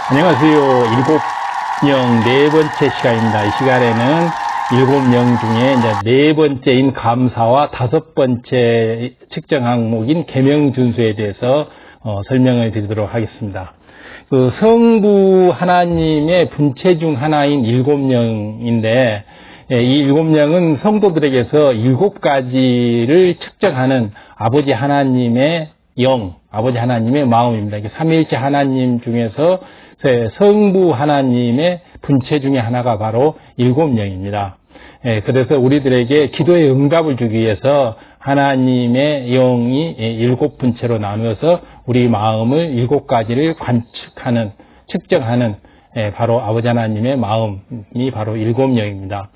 안녕하세요. 7명 네 번째 시간입니다. 이 시간에는 7명 중에 이제 네 번째인 감사와 다섯 번째 측정 항목인 계명준수에 대해서 설명을 드리도록 하겠습니다. 그 성부 하나님의 분체 중 하나인 7명인데 이 7명은 성도들에게서 7가지를 측정하는 아버지 하나님의 영, 아버지 하나님의 마음입니다. 삼위일체 하나님 중에서 성부 하나님의 분체 중에 하나가 바로 7명입니다. 그래서 우리들에게 기도의 응답을 주기 위해서 하나님의 영이 7분체로 나누어서 우리 마음을 7가지를 관측하는, 측정하는 바로 아버지 하나님의 마음이 바로 7명입니다.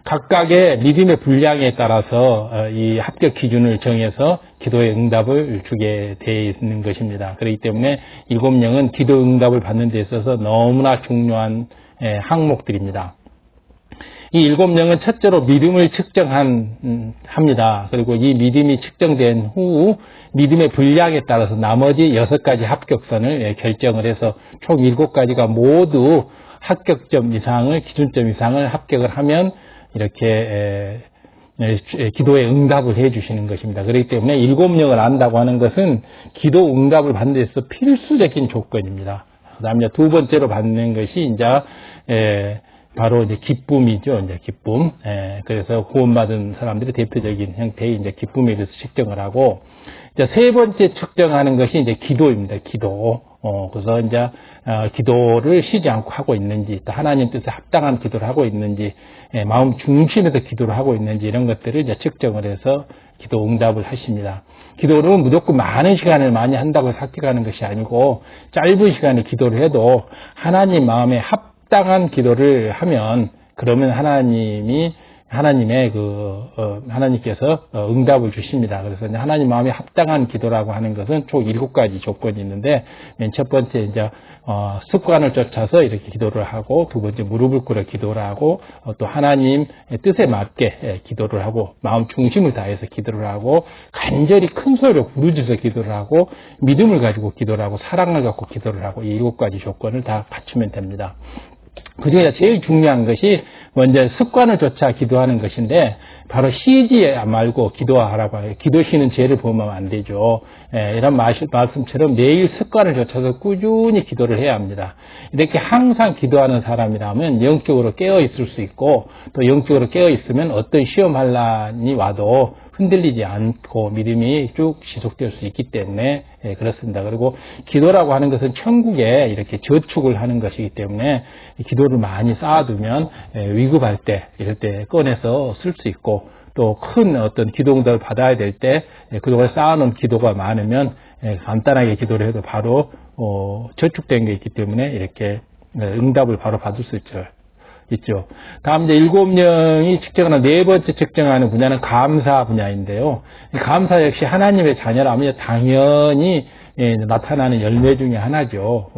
각각의 믿음의 분량에 따라서 이 합격 기준을 정해서 기도의 응답을 주게 되어 있는 것입니다. 그렇기 때문에 7명은 기도 응답을 받는 데 있어서 너무나 중요한 항목들입니다. 이 7명은 첫째로 믿음을 측정합니다. 그리고 이 믿음이 측정된 후 믿음의 분량에 따라서 나머지 6가지 합격선을 결정을 해서 총 7가지가 모두 합격점 이상을, 기준점 이상을 합격을 하면 이렇게 기도에 응답을 해 주시는 것입니다. 그렇기 때문에 7명을 안다고 하는 것은 기도 응답을 받는 데 있어서 필수적인 조건입니다. 그 다음에 두 번째로 받는 것이 이제 바로 이제 기쁨이죠. 이제 기쁨. 그래서 구원받은 사람들의 대표적인 형태의 이제 기쁨에 대해서 측정을 하고, 이제 세 번째 측정하는 것이 이제 기도입니다. 기도. 그래서 이제 기도를 쉬지 않고 하고 있는지, 또 하나님 뜻에 합당한 기도를 하고 있는지, 마음 중심에서 기도를 하고 있는지 이런 것들을 이제 측정을 해서 기도 응답을 하십니다. 기도는 무조건 많은 시간을 많이 한다고 합격하는 것이 아니고 짧은 시간에 기도를 해도 하나님 마음에 합당한 기도를 하면 그러면 하나님께서 응답을 주십니다. 그래서 이제 하나님 마음에 합당한 기도라고 하는 것은 총 7가지 조건이 있는데, 맨 첫 번째 이제 습관을 쫓아서 이렇게 기도를 하고, 두 번째 무릎을 꿇어 기도를 하고, 또 하나님 뜻에 맞게 기도를 하고, 마음 중심을 다해서 기도를 하고, 간절히 큰 소리로 부르짖어 기도를 하고, 믿음을 가지고 기도를 하고, 사랑을 갖고 기도를 하고, 이 7가지 조건을 다 갖추면 됩니다. 그 중에 제일 중요한 것이 먼저 습관을 쫓아 기도하는 것인데, 바로 쉬지 말고 기도하라고 해요. 기도 쉬는 죄를 범하면 안 되죠. 이런 말씀처럼 매일 습관을 쫓아서 꾸준히 기도를 해야 합니다. 이렇게 항상 기도하는 사람이라면 영적으로 깨어 있을 수 있고, 또 영적으로 깨어 있으면 어떤 시험 환난이 와도 흔들리지 않고 믿음이 쭉 지속될 수 있기 때문에 그렇습니다. 그리고 기도라고 하는 것은 천국에 이렇게 저축을 하는 것이기 때문에 기도를 많이 쌓아두면 위급할 때, 이럴 때 꺼내서 쓸 수 있고, 또 큰 어떤 기도 응답을 받아야 될 때 그동안 쌓아놓은 기도가 많으면 간단하게 기도를 해도 바로 저축된 게 있기 때문에 이렇게 응답을 바로 받을 수 있죠. 다음 이제 7명이 측정하는 네 번째 측정하는 분야는 감사 분야인데요. 감사 역시 하나님의 자녀라면 당연히 나타나는 열매 중에 하나죠.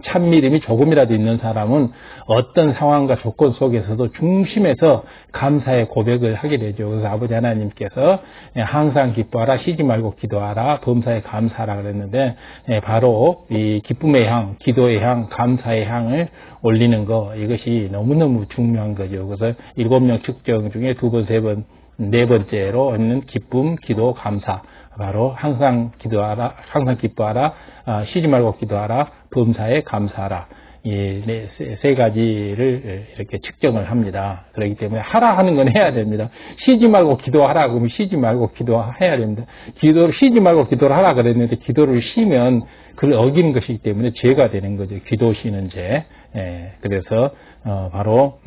참 믿음이 조금이라도 있는 사람은 어떤 상황과 조건 속에서도 중심에서 감사의 고백을 하게 되죠. 그래서 아버지 하나님께서 항상 기뻐하라, 쉬지 말고 기도하라, 범사에 감사하라 그랬는데, 바로 이 기쁨의 향, 기도의 향, 감사의 향을 올리는 거, 이것이 너무너무 중요한 거죠. 그래서 7명 측정 중에 두 번, 세 번, 네 번째로 있는 기쁨, 기도, 감사. 바로 항상 기도하라, 항상 기뻐하라, 쉬지 말고 기도하라, 범사에 감사하라. 이 세 가지를 이렇게 측정을 합니다. 그렇기 때문에 하라 하는 건 해야 됩니다. 쉬지 말고 기도하라 그러면 쉬지 말고 기도해야 됩니다. 기도를 쉬지 말고 기도를 하라 그랬는데 기도를 쉬면 그걸 어기는 것이기 때문에 죄가 되는 거죠. 기도 쉬는 죄. 그래서 바로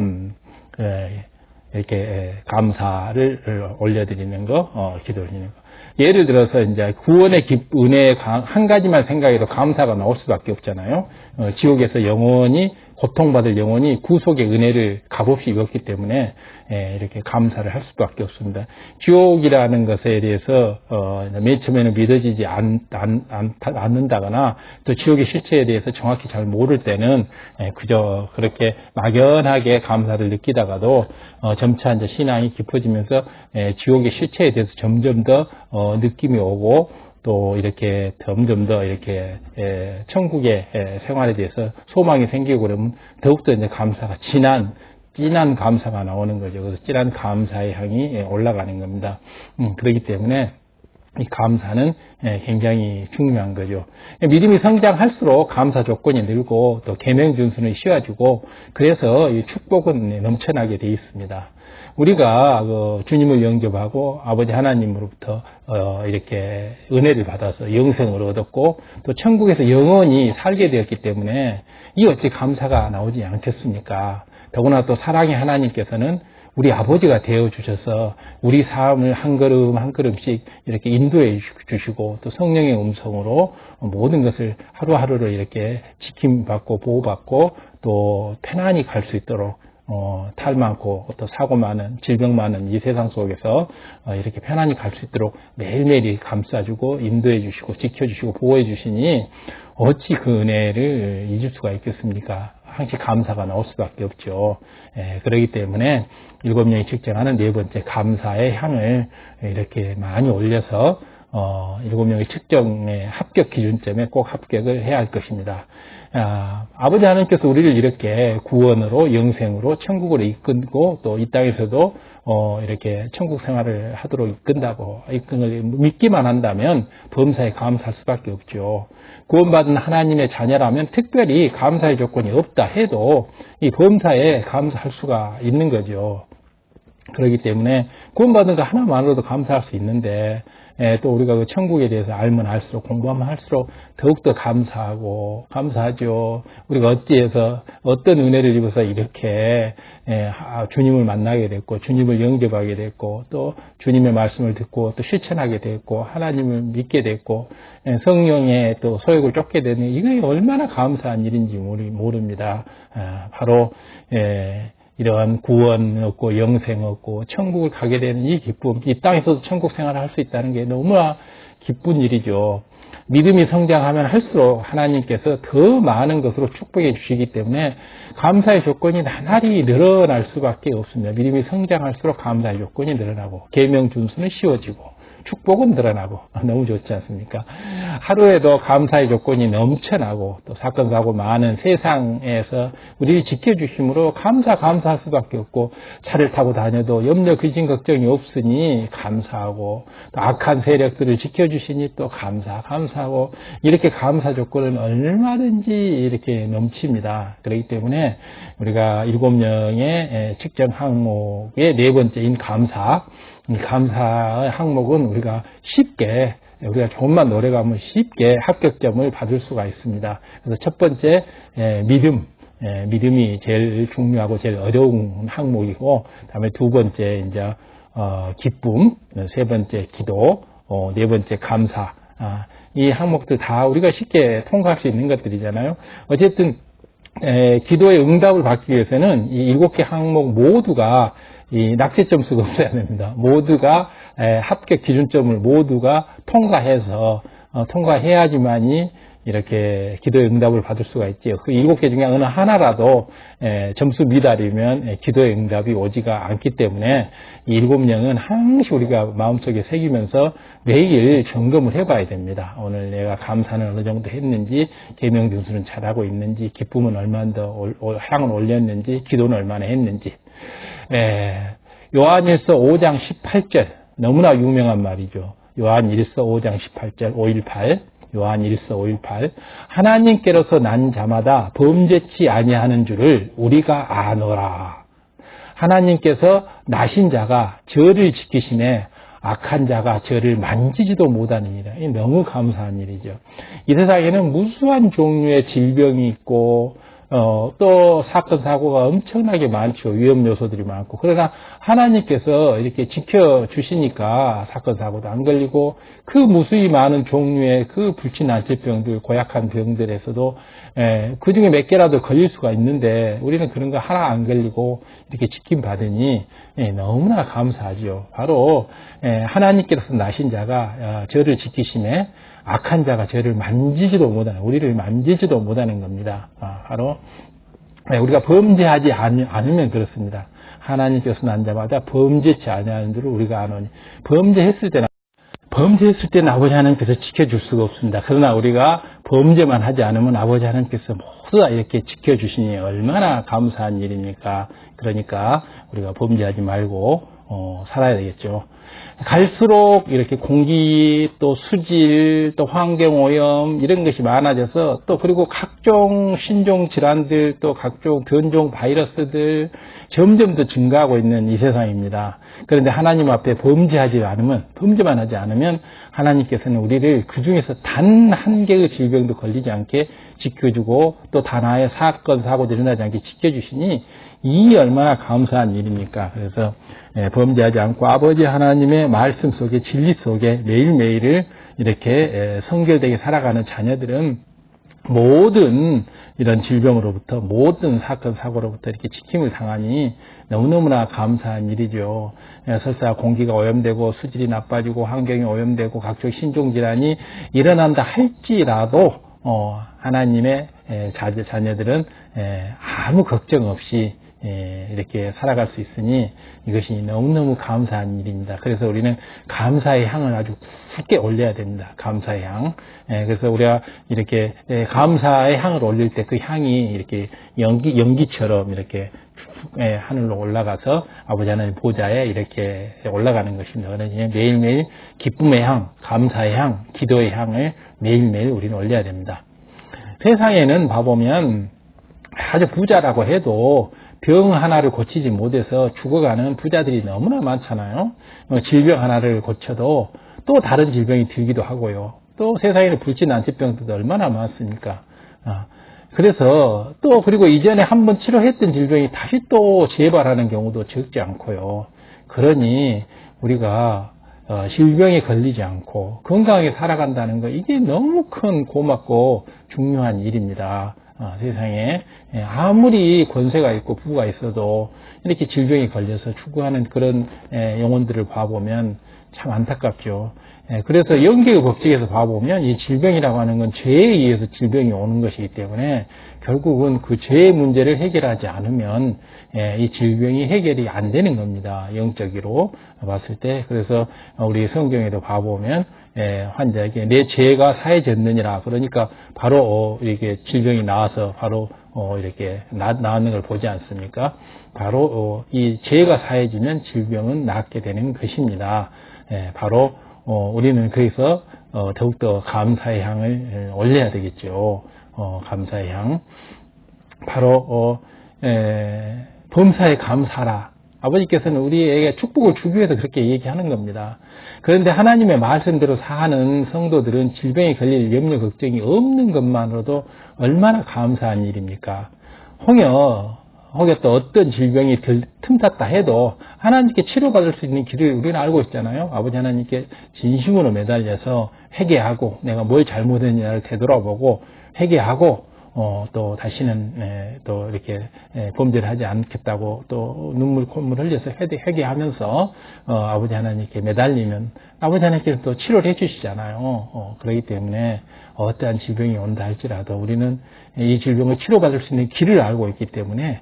이렇게 감사를 올려드리는 거, 기도를 드리는 거. 예를 들어서 이제 구원의 은혜의 한 가지만 생각해도 감사가 나올 수밖에 없잖아요. 지옥에서 영원히 고통받을 영혼이 구속의 은혜를 값없이 입었기 때문에 이렇게 감사를 할 수밖에 없습니다. 지옥이라는 것에 대해서 맨 처음에는 믿어지지 않는다거나 또 지옥의 실체에 대해서 정확히 잘 모를 때는 그저 그렇게 막연하게 감사를 느끼다가도 점차 이제 신앙이 깊어지면서 지옥의 실체에 대해서 점점 더 느낌이 오고 또 이렇게 점점 더 이렇게 천국의 생활에 대해서 소망이 생기고 그러면 더욱더 이제 감사가 진한 감사가 나오는 거죠. 그래서 진한 감사의 향이 올라가는 겁니다. 그렇기 때문에 이 감사는 굉장히 중요한 거죠. 믿음이 성장할수록 감사 조건이 늘고 또 계명 준수는 쉬워지고 그래서 이 축복은 넘쳐나게 되어 있습니다. 우리가 주님을 영접하고 아버지 하나님으로부터 이렇게 은혜를 받아서 영생을 얻었고 또 천국에서 영원히 살게 되었기 때문에 이 어찌 감사가 나오지 않겠습니까? 더구나 또 사랑의 하나님께서는 우리 아버지가 되어 주셔서 우리 삶을 한 걸음 한 걸음씩 이렇게 인도해 주시고 또 성령의 음성으로 모든 것을 하루하루를 이렇게 지킴받고 보호받고 또 편안히 갈 수 있도록 탈 많고 또 사고 많은 질병 많은 이 세상 속에서 이렇게 편안히 갈 수 있도록 매일매일 감싸주고 인도해 주시고 지켜주시고 보호해 주시니 어찌 그 은혜를 잊을 수가 있겠습니까? 항상 감사가 나올 수밖에 없죠. 그렇기 때문에 7명이 측정하는 네 번째 감사의 향을 이렇게 많이 올려서 7명의 측정의 합격 기준점에 꼭 합격을 해야 할 것입니다. 아버지 하나님께서 우리를 이렇게 구원으로 영생으로 천국으로 이끌고 또 이 땅에서도 이렇게 천국 생활을 하도록 이끈다고 믿기만 한다면 범사에 감사할 수밖에 없죠. 구원받은 하나님의 자녀라면 특별히 감사의 조건이 없다 해도 이 범사에 감사할 수가 있는 거죠. 그렇기 때문에 구원받은 거 하나만으로도 감사할 수 있는데 또 우리가 그 천국에 대해서 알면 알수록 공부하면 할수록 더욱더 감사하죠. 우리가 어찌해서 어떤 은혜를 입어서 이렇게 주님을 만나게 됐고 주님을 영접하게 됐고 또 주님의 말씀을 듣고 또 실천하게 됐고 하나님을 믿게 됐고 성령의 또 소욕을 쫓게 되는 이게 얼마나 감사한 일인지 모릅니다. 바로 이러한 구원 얻고 영생 얻고 천국을 가게 되는 이 기쁨, 이 땅에서도 천국 생활을 할 수 있다는 게 너무나 기쁜 일이죠. 믿음이 성장하면 할수록 하나님께서 더 많은 것으로 축복해 주시기 때문에 감사의 조건이 나날이 늘어날 수밖에 없습니다. 믿음이 성장할수록 감사의 조건이 늘어나고 계명 준수는 쉬워지고 축복은 늘어나고 너무 좋지 않습니까? 하루에도 감사의 조건이 넘쳐나고 또 사건 사고 많은 세상에서 우리를 지켜주심으로 감사할 수밖에 없고 차를 타고 다녀도 염려 근심 걱정이 없으니 감사하고 또 악한 세력들을 지켜주시니 또 감사하고 이렇게 감사 조건은 얼마든지 이렇게 넘칩니다. 그렇기 때문에 우리가 7명의 측정 항목의 네 번째인 감사, 이 감사의 항목은 우리가 쉽게 우리가 조금만 노력하면 쉽게 합격점을 받을 수가 있습니다. 그래서 첫 번째 믿음이 제일 중요하고 제일 어려운 항목이고, 다음에 두 번째 이제 기쁨, 세 번째 기도, 네 번째 감사. 이 항목들 다 우리가 쉽게 통과할 수 있는 것들이잖아요. 어쨌든 기도의 응답을 받기 위해서는 이 7개 항목 모두가 이 낙제 점수가 없어야 됩니다. 모두가 합격 기준점을 모두가 통과해서 통과해야지만이 이렇게 기도의 응답을 받을 수가 있죠. 그 7개 중에 어느 하나라도 점수 미달이면 기도의 응답이 오지가 않기 때문에 이 7명은 항상 우리가 마음속에 새기면서 매일 점검을 해봐야 됩니다. 오늘 내가 감사는 어느 정도 했는지, 계명 준수는 잘하고 있는지, 기쁨은 얼마나 더 향을 올렸는지, 기도는 얼마나 했는지. 요한일서 5장 18절 너무나 유명한 말이죠. 요한일서 5장 18절 518 요한일서 518 하나님께로서 난 자마다 범죄치 아니하는 줄을 우리가 아노라. 하나님께서 나신 자가 저를 지키심에 악한 자가 저를 만지지도 못하느니라. 너무 감사한 일이죠. 이 세상에는 무수한 종류의 질병이 있고 또 사건 사고가 엄청나게 많죠. 위험 요소들이 많고. 그러나 하나님께서 이렇게 지켜주시니까 사건 사고도 안 걸리고 그 무수히 많은 종류의 그 불치난 질병들, 고약한 병들에서도 그 중에 몇 개라도 걸릴 수가 있는데 우리는 그런 거 하나 안 걸리고 이렇게 지킴 받으니 너무나 감사하죠. 바로 하나님께서 나신 자가 저를 지키심에 악한 자가 저를 만지지도 못하는, 우리를 만지지도 못하는 겁니다. 바로 우리가 범죄하지 않으면 그렇습니다. 하나님께서 난 자마다 범죄치 아니하는 줄을 우리가 아노니. 범죄했을 때는 범죄했을 때는 아버지 하나님께서 지켜줄 수가 없습니다. 그러나 우리가 범죄만 하지 않으면 아버지 하나님께서 모두 다 이렇게 지켜주시니 얼마나 감사한 일입니까? 그러니까 우리가 범죄하지 말고 살아야 되겠죠. 갈수록 이렇게 공기 또 수질 또 환경오염 이런 것이 많아져서 또 그리고 각종 신종 질환들 또 각종 변종 바이러스들 점점 더 증가하고 있는 이 세상입니다. 그런데 하나님 앞에 범죄만 하지 않으면 하나님께서는 우리를 그 중에서 단 한 개의 질병도 걸리지 않게 지켜주고 또 단 하나의 사건 사고도 일어나지 않게 지켜주시니 이 얼마나 감사한 일입니까? 그래서 범죄하지 않고 아버지 하나님의 말씀 속에 진리 속에 매일매일을 이렇게 성결되게 살아가는 자녀들은 모든 이런 질병으로부터 모든 사건 사고로부터 이렇게 지킴을 당하니 너무너무나 감사한 일이죠. 설사 공기가 오염되고 수질이 나빠지고 환경이 오염되고 각종 신종질환이 일어난다 할지라도 하나님의 자녀들은 아무 걱정 없이 이렇게 살아갈 수 있으니 이것이 너무너무 감사한 일입니다. 그래서 우리는 감사의 향을 아주 굳게 올려야 됩니다. 감사의 향. 그래서 우리가 이렇게 감사의 향을 올릴 때 그 향이 이렇게 연기처럼 이렇게 하늘로 올라가서 아버지 하나님 보좌에 이렇게 올라가는 것입니다. 그래서 매일매일 기쁨의 향, 감사의 향, 기도의 향을 매일매일 우리는 올려야 됩니다. 세상에는 봐보면 아주 부자라고 해도 병 하나를 고치지 못해서 죽어가는 부자들이 너무나 많잖아요. 질병 하나를 고쳐도 또 다른 질병이 들기도 하고요. 또 세상에는 불치 난치병도 얼마나 많습니까? 그래서 또 그리고 이전에 한번 치료했던 질병이 다시 또 재발하는 경우도 적지 않고요. 그러니 우리가 질병에 걸리지 않고 건강하게 살아간다는 거 이게 너무 큰 고맙고 중요한 일입니다. 세상에 아무리 권세가 있고 부가 있어도 이렇게 질병이 걸려서 추구하는 그런 영혼들을 봐보면 참 안타깝죠. 그래서 영계의 법칙에서 봐보면 이 질병이라고 하는 건 죄에 의해서 질병이 오는 것이기 때문에 결국은 그 죄의 문제를 해결하지 않으면 이 질병이 해결이 안 되는 겁니다. 영적으로 봤을 때. 그래서 우리 성경에도 봐보면 환자에게 내 죄가 사해졌느니라. 그러니까 바로 이렇게 질병이 나와서 바로 이렇게 나왔는 걸 보지 않습니까? 바로 이 죄가 사해지면 질병은 낫게 되는 것입니다. 바로 우리는 그래서 더욱더 감사의 향을 올려야 되겠죠. 감사의 향. 바로 범사에 감사라. 아버지께서는 우리에게 축복을 주기 위해서 그렇게 얘기하는 겁니다. 그런데 하나님의 말씀대로 사는 성도들은 질병에 걸릴 염려 걱정이 없는 것만으로도 얼마나 감사한 일입니까? 혹여 또 어떤 질병이 틈탔다 해도 하나님께 치료받을 수 있는 길을 우리는 알고 있잖아요. 아버지 하나님께 진심으로 매달려서 회개하고 내가 뭘 잘못했냐를 되돌아보고 회개하고 또 다시는 또 이렇게 범죄를 하지 않겠다고 또 눈물 콧물 흘려서 회개하면서 아버지 하나님께 매달리면 아버지 하나님께서 또 치료를 해주시잖아요. 그렇기 때문에 어떠한 질병이 온다 할지라도 우리는 이 질병을 치료받을 수 있는 길을 알고 있기 때문에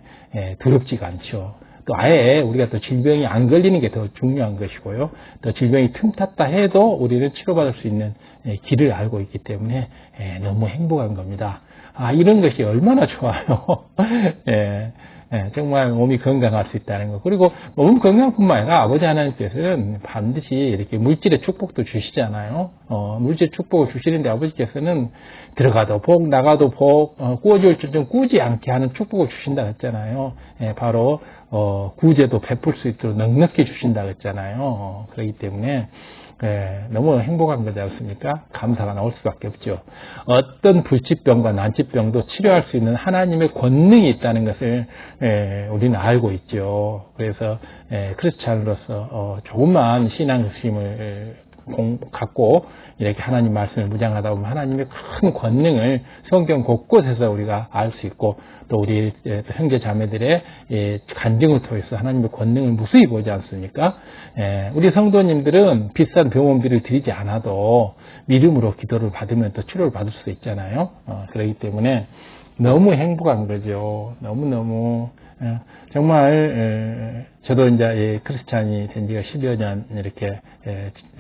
두렵지가 않죠. 또 아예 우리가 또 질병이 안 걸리는 게 더 중요한 것이고요. 또 질병이 틈탔다 해도 우리는 치료받을 수 있는 길을 알고 있기 때문에 너무 행복한 겁니다. 이런 것이 얼마나 좋아요. 정말 몸이 건강할 수 있다는 거. 그리고 몸 건강뿐만 아니라 아버지 하나님께서는 반드시 이렇게 물질의 축복도 주시잖아요. 물질 축복을 주시는데 아버지께서는 들어가도 복, 나가도 복, 꾸어줄 줄 좀 꾸지 않게 하는 축복을 주신다 했잖아요. 바로 구제도 베풀 수 있도록 넉넉히 주신다 했잖아요. 그렇기 때문에 너무 행복한 거지 않습니까? 감사가 나올 수밖에 없죠. 어떤 불치병과 난치병도 치료할 수 있는 하나님의 권능이 있다는 것을 우리는 알고 있죠. 그래서 크리스찬으로서 조금만 신앙심을 갖고 이렇게 하나님 말씀을 묵상하다 보면 하나님의 큰 권능을 성경 곳곳에서 우리가 알 수 있고 또 우리 형제 자매들의 간증을 통해서 하나님의 권능을 무수히 보지 않습니까? 우리 성도님들은 비싼 병원비를 들이지 않아도 믿음으로 기도를 받으면 또 치료를 받을 수 있잖아요. 그렇기 때문에 너무 행복한 거죠. 너무너무 정말 저도 이제 크리스찬이 된 지가 10여 년 이렇게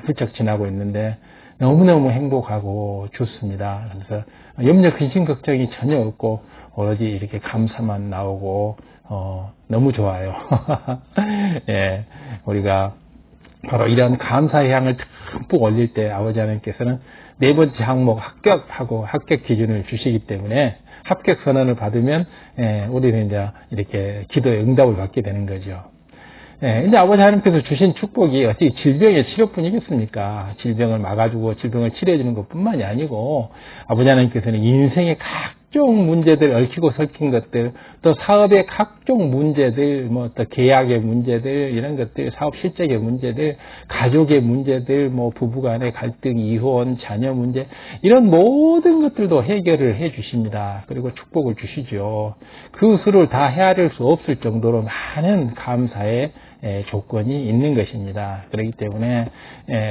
훌쩍 지나고 있는데 너무너무 행복하고 좋습니다. 그래서 염려 근심 걱정이 전혀 없고 오로지 이렇게 감사만 나오고 너무 좋아요. 예, 우리가 바로 이런 감사의 향을 듬뿍 올릴 때 아버지 하나님께서는 네 번째 항목 합격하고 합격 기준을 주시기 때문에 합격 선언을 받으면 우리는 이제 이렇게 기도의 응답을 받게 되는 거죠. 이제 아버지 하나님께서 주신 축복이 어떻게 질병의 치료뿐이겠습니까? 질병을 막아주고 질병을 치료해주는 것뿐만이 아니고 아버지 하나님께서는 인생의 각종 문제들, 얽히고 설킨 것들, 또 사업의 각종 문제들, 뭐 또 계약의 문제들, 이런 것들, 사업 실적의 문제들, 가족의 문제들, 뭐 부부간의 갈등, 이혼, 자녀 문제, 이런 모든 것들도 해결을 해 주십니다. 그리고 축복을 주시죠. 그 수를 다 헤아릴 수 없을 정도로 많은 감사의 조건이 있는 것입니다. 그렇기 때문에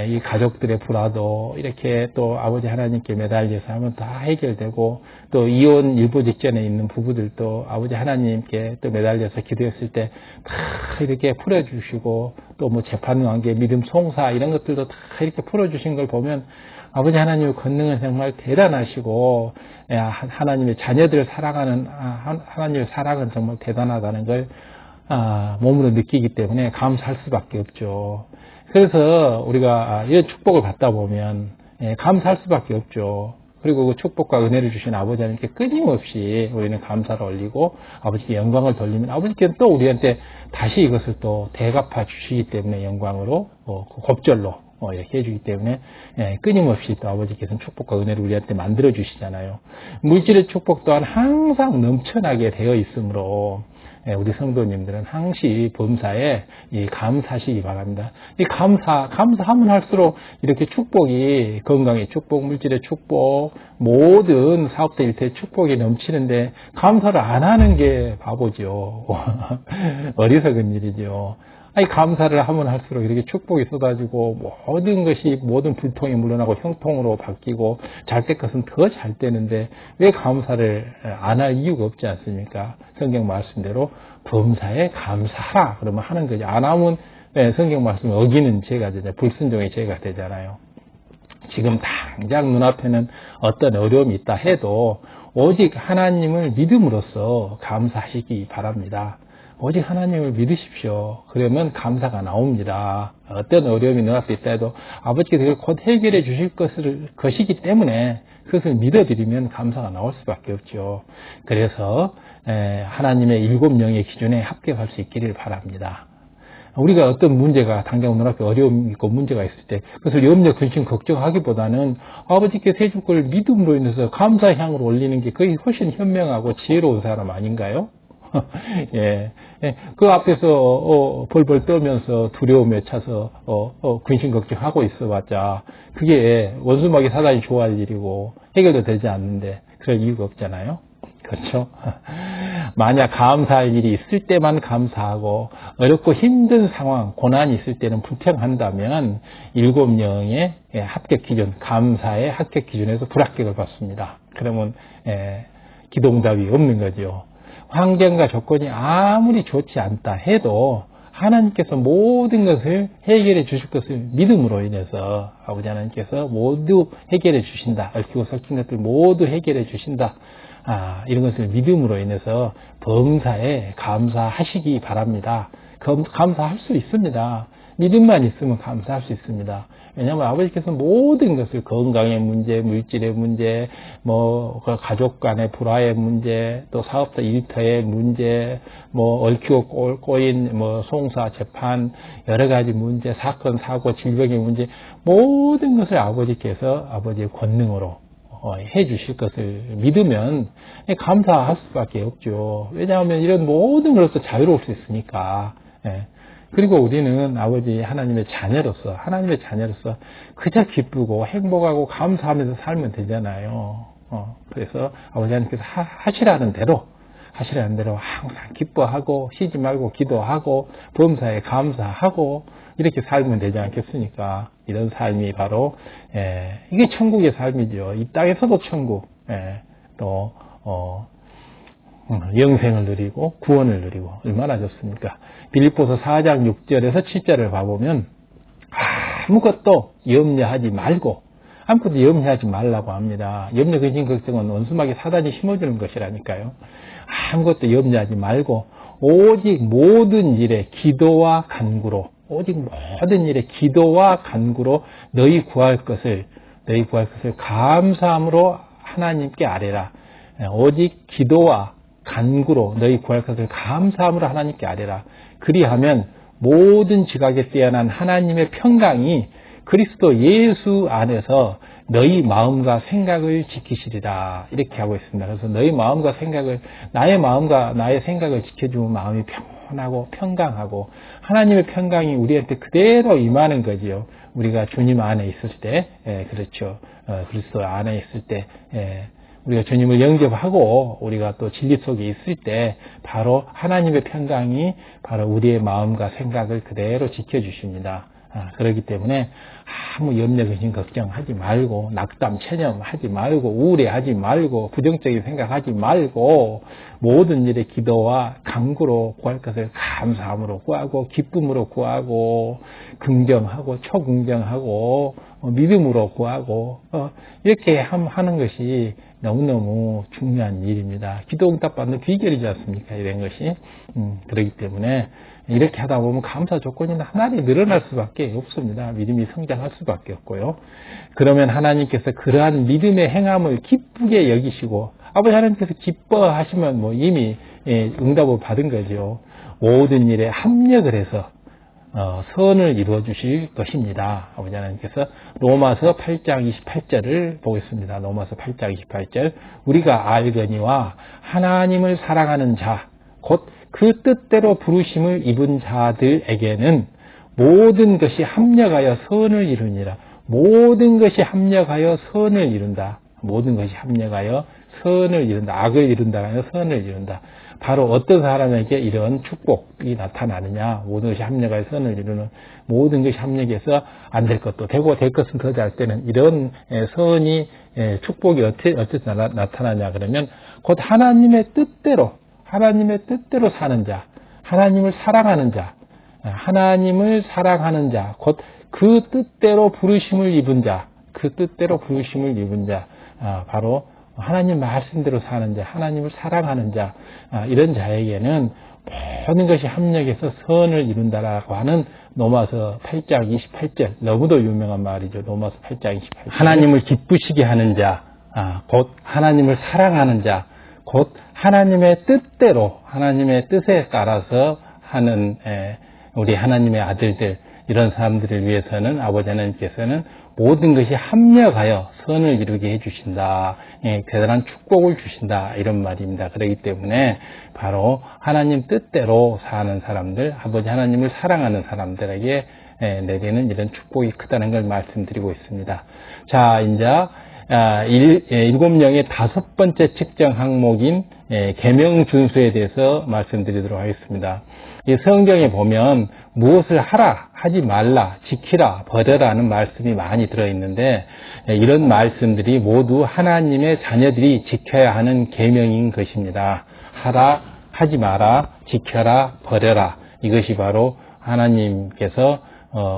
이 가족들의 불화도 이렇게 또 아버지 하나님께 매달려서 하면 다 해결되고, 또 이혼 일보 직전에 있는 부부들도 아버지 하나님께 또 매달려서 기도했을 때 다 이렇게 풀어주시고, 또 뭐 재판 관계, 믿음 송사 이런 것들도 다 이렇게 풀어주신 걸 보면 아버지 하나님의 권능은 정말 대단하시고, 하나님의 자녀들을 사랑하는 하나님의 사랑은 정말 대단하다는 걸 몸으로 느끼기 때문에 감사할 수밖에 없죠. 그래서 우리가 이런 축복을 받다 보면 감사할 수밖에 없죠. 그리고 그 축복과 은혜를 주신 아버지 하나님께 끊임없이 우리는 감사를 올리고 아버지께 영광을 돌리면 아버지께는 또 우리한테 다시 이것을 또 대갚아 주시기 때문에 영광으로 곱절로 이렇게 해주기 때문에 끊임없이 또 아버지께서는 축복과 은혜를 우리한테 만들어 주시잖아요. 물질의 축복 또한 항상 넘쳐나게 되어 있으므로 우리 성도님들은 항시 범사에 감사하시기 바랍니다. 이 감사하면 할수록 이렇게 축복이, 건강의 축복, 물질의 축복, 모든 사업대 일터의 축복이 넘치는데 감사를 안 하는 게 바보죠. 어리석은 일이죠. 감사를 하면 할수록 이렇게 축복이 쏟아지고 모든 것이, 모든 불통이 물러나고 형통으로 바뀌고 잘 될 것은 더 잘 되는데 왜 감사를 안 할 이유가 없지 않습니까? 성경 말씀대로 범사에 감사하라 그러면 하는 거죠. 안 하면 성경 말씀을 어기는 죄가 되잖아요. 불순종의 죄가 되잖아요. 지금 당장 눈앞에는 어떤 어려움이 있다 해도 오직 하나님을 믿음으로써 감사하시기 바랍니다. 오직 하나님을 믿으십시오. 그러면 감사가 나옵니다. 어떤 어려움이 눈앞에 있다 해도 아버지께서 그걸 곧 해결해 주실 것이기 때문에 그것을 믿어드리면 감사가 나올 수밖에 없죠. 그래서 하나님의 7명의 기준에 합격할 수 있기를 바랍니다. 우리가 어떤 문제가 당장 눈앞에 어려움이 있고 문제가 있을 때 그것을 염려, 근심, 걱정하기보다는 아버지께서 해줄 걸 믿음으로 인해서 감사의 향을 올리는 게 그게 훨씬 현명하고 지혜로운 사람 아닌가요? 그 앞에서 벌벌 떨면서 두려움에 차서 근심 걱정하고 있어봤자 그게 원수마귀 사단이 좋아할 일이고 해결도 되지 않는데 그럴 이유가 없잖아요. 그렇죠? 만약 감사할 일이 있을 때만 감사하고 어렵고 힘든 상황, 고난이 있을 때는 불평한다면 7명의 합격 기준, 감사의 합격 기준에서 불합격을 받습니다. 그러면 기도응답이 없는 거죠. 환경과 조건이 아무리 좋지 않다 해도 하나님께서 모든 것을 해결해 주실 것을 믿음으로 인해서 아버지 하나님께서 모두 해결해 주신다. 얽히고 설킨 것들 모두 해결해 주신다. 이런 것을 믿음으로 인해서 범사에 감사하시기 바랍니다. 감사할 수 있습니다. 믿음만 있으면 감사할 수 있습니다. 왜냐하면 아버지께서 모든 것을 건강의 문제, 물질의 문제, 가족 간의 불화의 문제, 또 사업자 일터의 문제, 얽히고 꼬인 송사, 재판, 여러 가지 문제, 사건, 사고, 질병의 문제, 모든 것을 아버지께서 아버지의 권능으로 해 주실 것을 믿으면 감사할 수밖에 없죠. 왜냐하면 이런 모든 것으로서 자유로울 수 있으니까. 그리고 우리는 아버지 하나님의 자녀로서 그저 기쁘고 행복하고 감사하면서 살면 되잖아요. 그래서 아버지 하나님께서 하시라는 대로 항상 기뻐하고 쉬지 말고 기도하고 범사에 감사하고 이렇게 살면 되지 않겠습니까? 이런 삶이 바로 이게 천국의 삶이죠. 이 땅에서도 천국, 또 영생을 누리고 구원을 누리고 얼마나 좋습니까? 빌립보서 4장 6절에서 7절을 봐보면 아무것도 염려하지 말고 아무것도 염려하지 말라고 합니다. 염려, 근심, 걱정은 원수마귀 사단이 심어주는 것이라니까요. 아무것도 염려하지 말고 오직 모든 일에 기도와 간구로 오직 모든 일에 기도와 간구로 너희 구할 것을 감사함으로 하나님께 아뢰라. 오직 기도와 간구로 너희 구할 것을 감사함으로 하나님께 아뢰라. 그리하면 모든 지각에 뛰어난 하나님의 평강이 그리스도 예수 안에서 너희 마음과 생각을 지키시리라. 이렇게 하고 있습니다. 그래서 너희 마음과 생각을, 나의 마음과 나의 생각을 지켜주면 마음이 평온하고 평강하고 하나님의 평강이 우리한테 그대로 임하는 거지요. 우리가 주님 안에 있을 때, 그렇죠. 그리스도 안에 있을 때, 우리가 주님을 영접하고 우리가 또 진리 속에 있을 때 바로 하나님의 평강이 바로 우리의 마음과 생각을 그대로 지켜주십니다. 그렇기 때문에 아무 염려, 근심, 걱정하지 말고 낙담, 체념하지 말고 우울해하지 말고 부정적인 생각하지 말고 모든 일에 기도와 간구로 구할 것을 감사함으로 구하고 기쁨으로 구하고 긍정하고 초긍정하고 믿음으로 구하고 이렇게 하는 것이 너무너무 중요한 일입니다. 기도 응답받는 비결이지 않습니까? 이런 것이. 그렇기 때문에 이렇게 하다 보면 감사 조건이 하나님 늘어날 수밖에 없습니다. 믿음이 성장할 수밖에 없고요. 그러면 하나님께서 그러한 믿음의 행함을 기쁘게 여기시고 아버지 하나님께서 기뻐하시면 이미 응답을 받은 거죠. 모든 일에 합력을 해서 선을 이루어 주실 것입니다. 아버지 하나님께서 로마서 8장 28절을 보겠습니다. 로마서 8장 28절 우리가 알거니와 하나님을 사랑하는 자 곧 그 뜻대로 부르심을 입은 자들에게는 모든 것이 합력하여 선을 이루니라. 모든 것이 합력하여 선을 이룬다. 모든 것이 합력하여 선을 이룬다. 악을 이룬다가 아니라 선을 이룬다. 바로 어떤 사람에게 이런 축복이 나타나느냐. 모든 것이 합력하여 선을 이루는 모든 것이 합력해서 안 될 것도 되고 될 것은 더 잘 때는 이런 선이 축복이 어떻게 나타나냐 그러면 곧 하나님의 뜻대로 사는 자, 하나님을 사랑하는 자, 곧 그 뜻대로 부르심을 입은 자, 바로 하나님 말씀대로 사는 자, 하나님을 사랑하는 자, 이런 자에게는 모든 것이 합력해서 선을 이룬다라고 하는 로마서 8장 28절, 너무도 유명한 말이죠. 로마서 8장 28절. 하나님을 기쁘시게 하는 자, 곧 하나님을 사랑하는 자, 곧 하나님의 뜻대로, 하나님의 뜻에 따라서 하는 우리 하나님의 아들들, 이런 사람들을 위해서는 아버지 하나님께서는 모든 것이 합력하여 선을 이루게 해주신다. 대단한 축복을 주신다. 이런 말입니다. 그렇기 때문에 바로 하나님 뜻대로 사는 사람들, 아버지 하나님을 사랑하는 사람들에게 내리는 이런 축복이 크다는 걸 말씀드리고 있습니다. 자, 이제 7명의 5번째 측정 항목인 계명 준수에 대해서 말씀드리도록 하겠습니다. 이 성경에 보면 무엇을 하라, 하지 말라, 지키라, 버려라는 말씀이 많이 들어있는데 이런 말씀들이 모두 하나님의 자녀들이 지켜야 하는 계명인 것입니다. 하라, 하지 마라, 지켜라, 버려라. 이것이 바로 하나님께서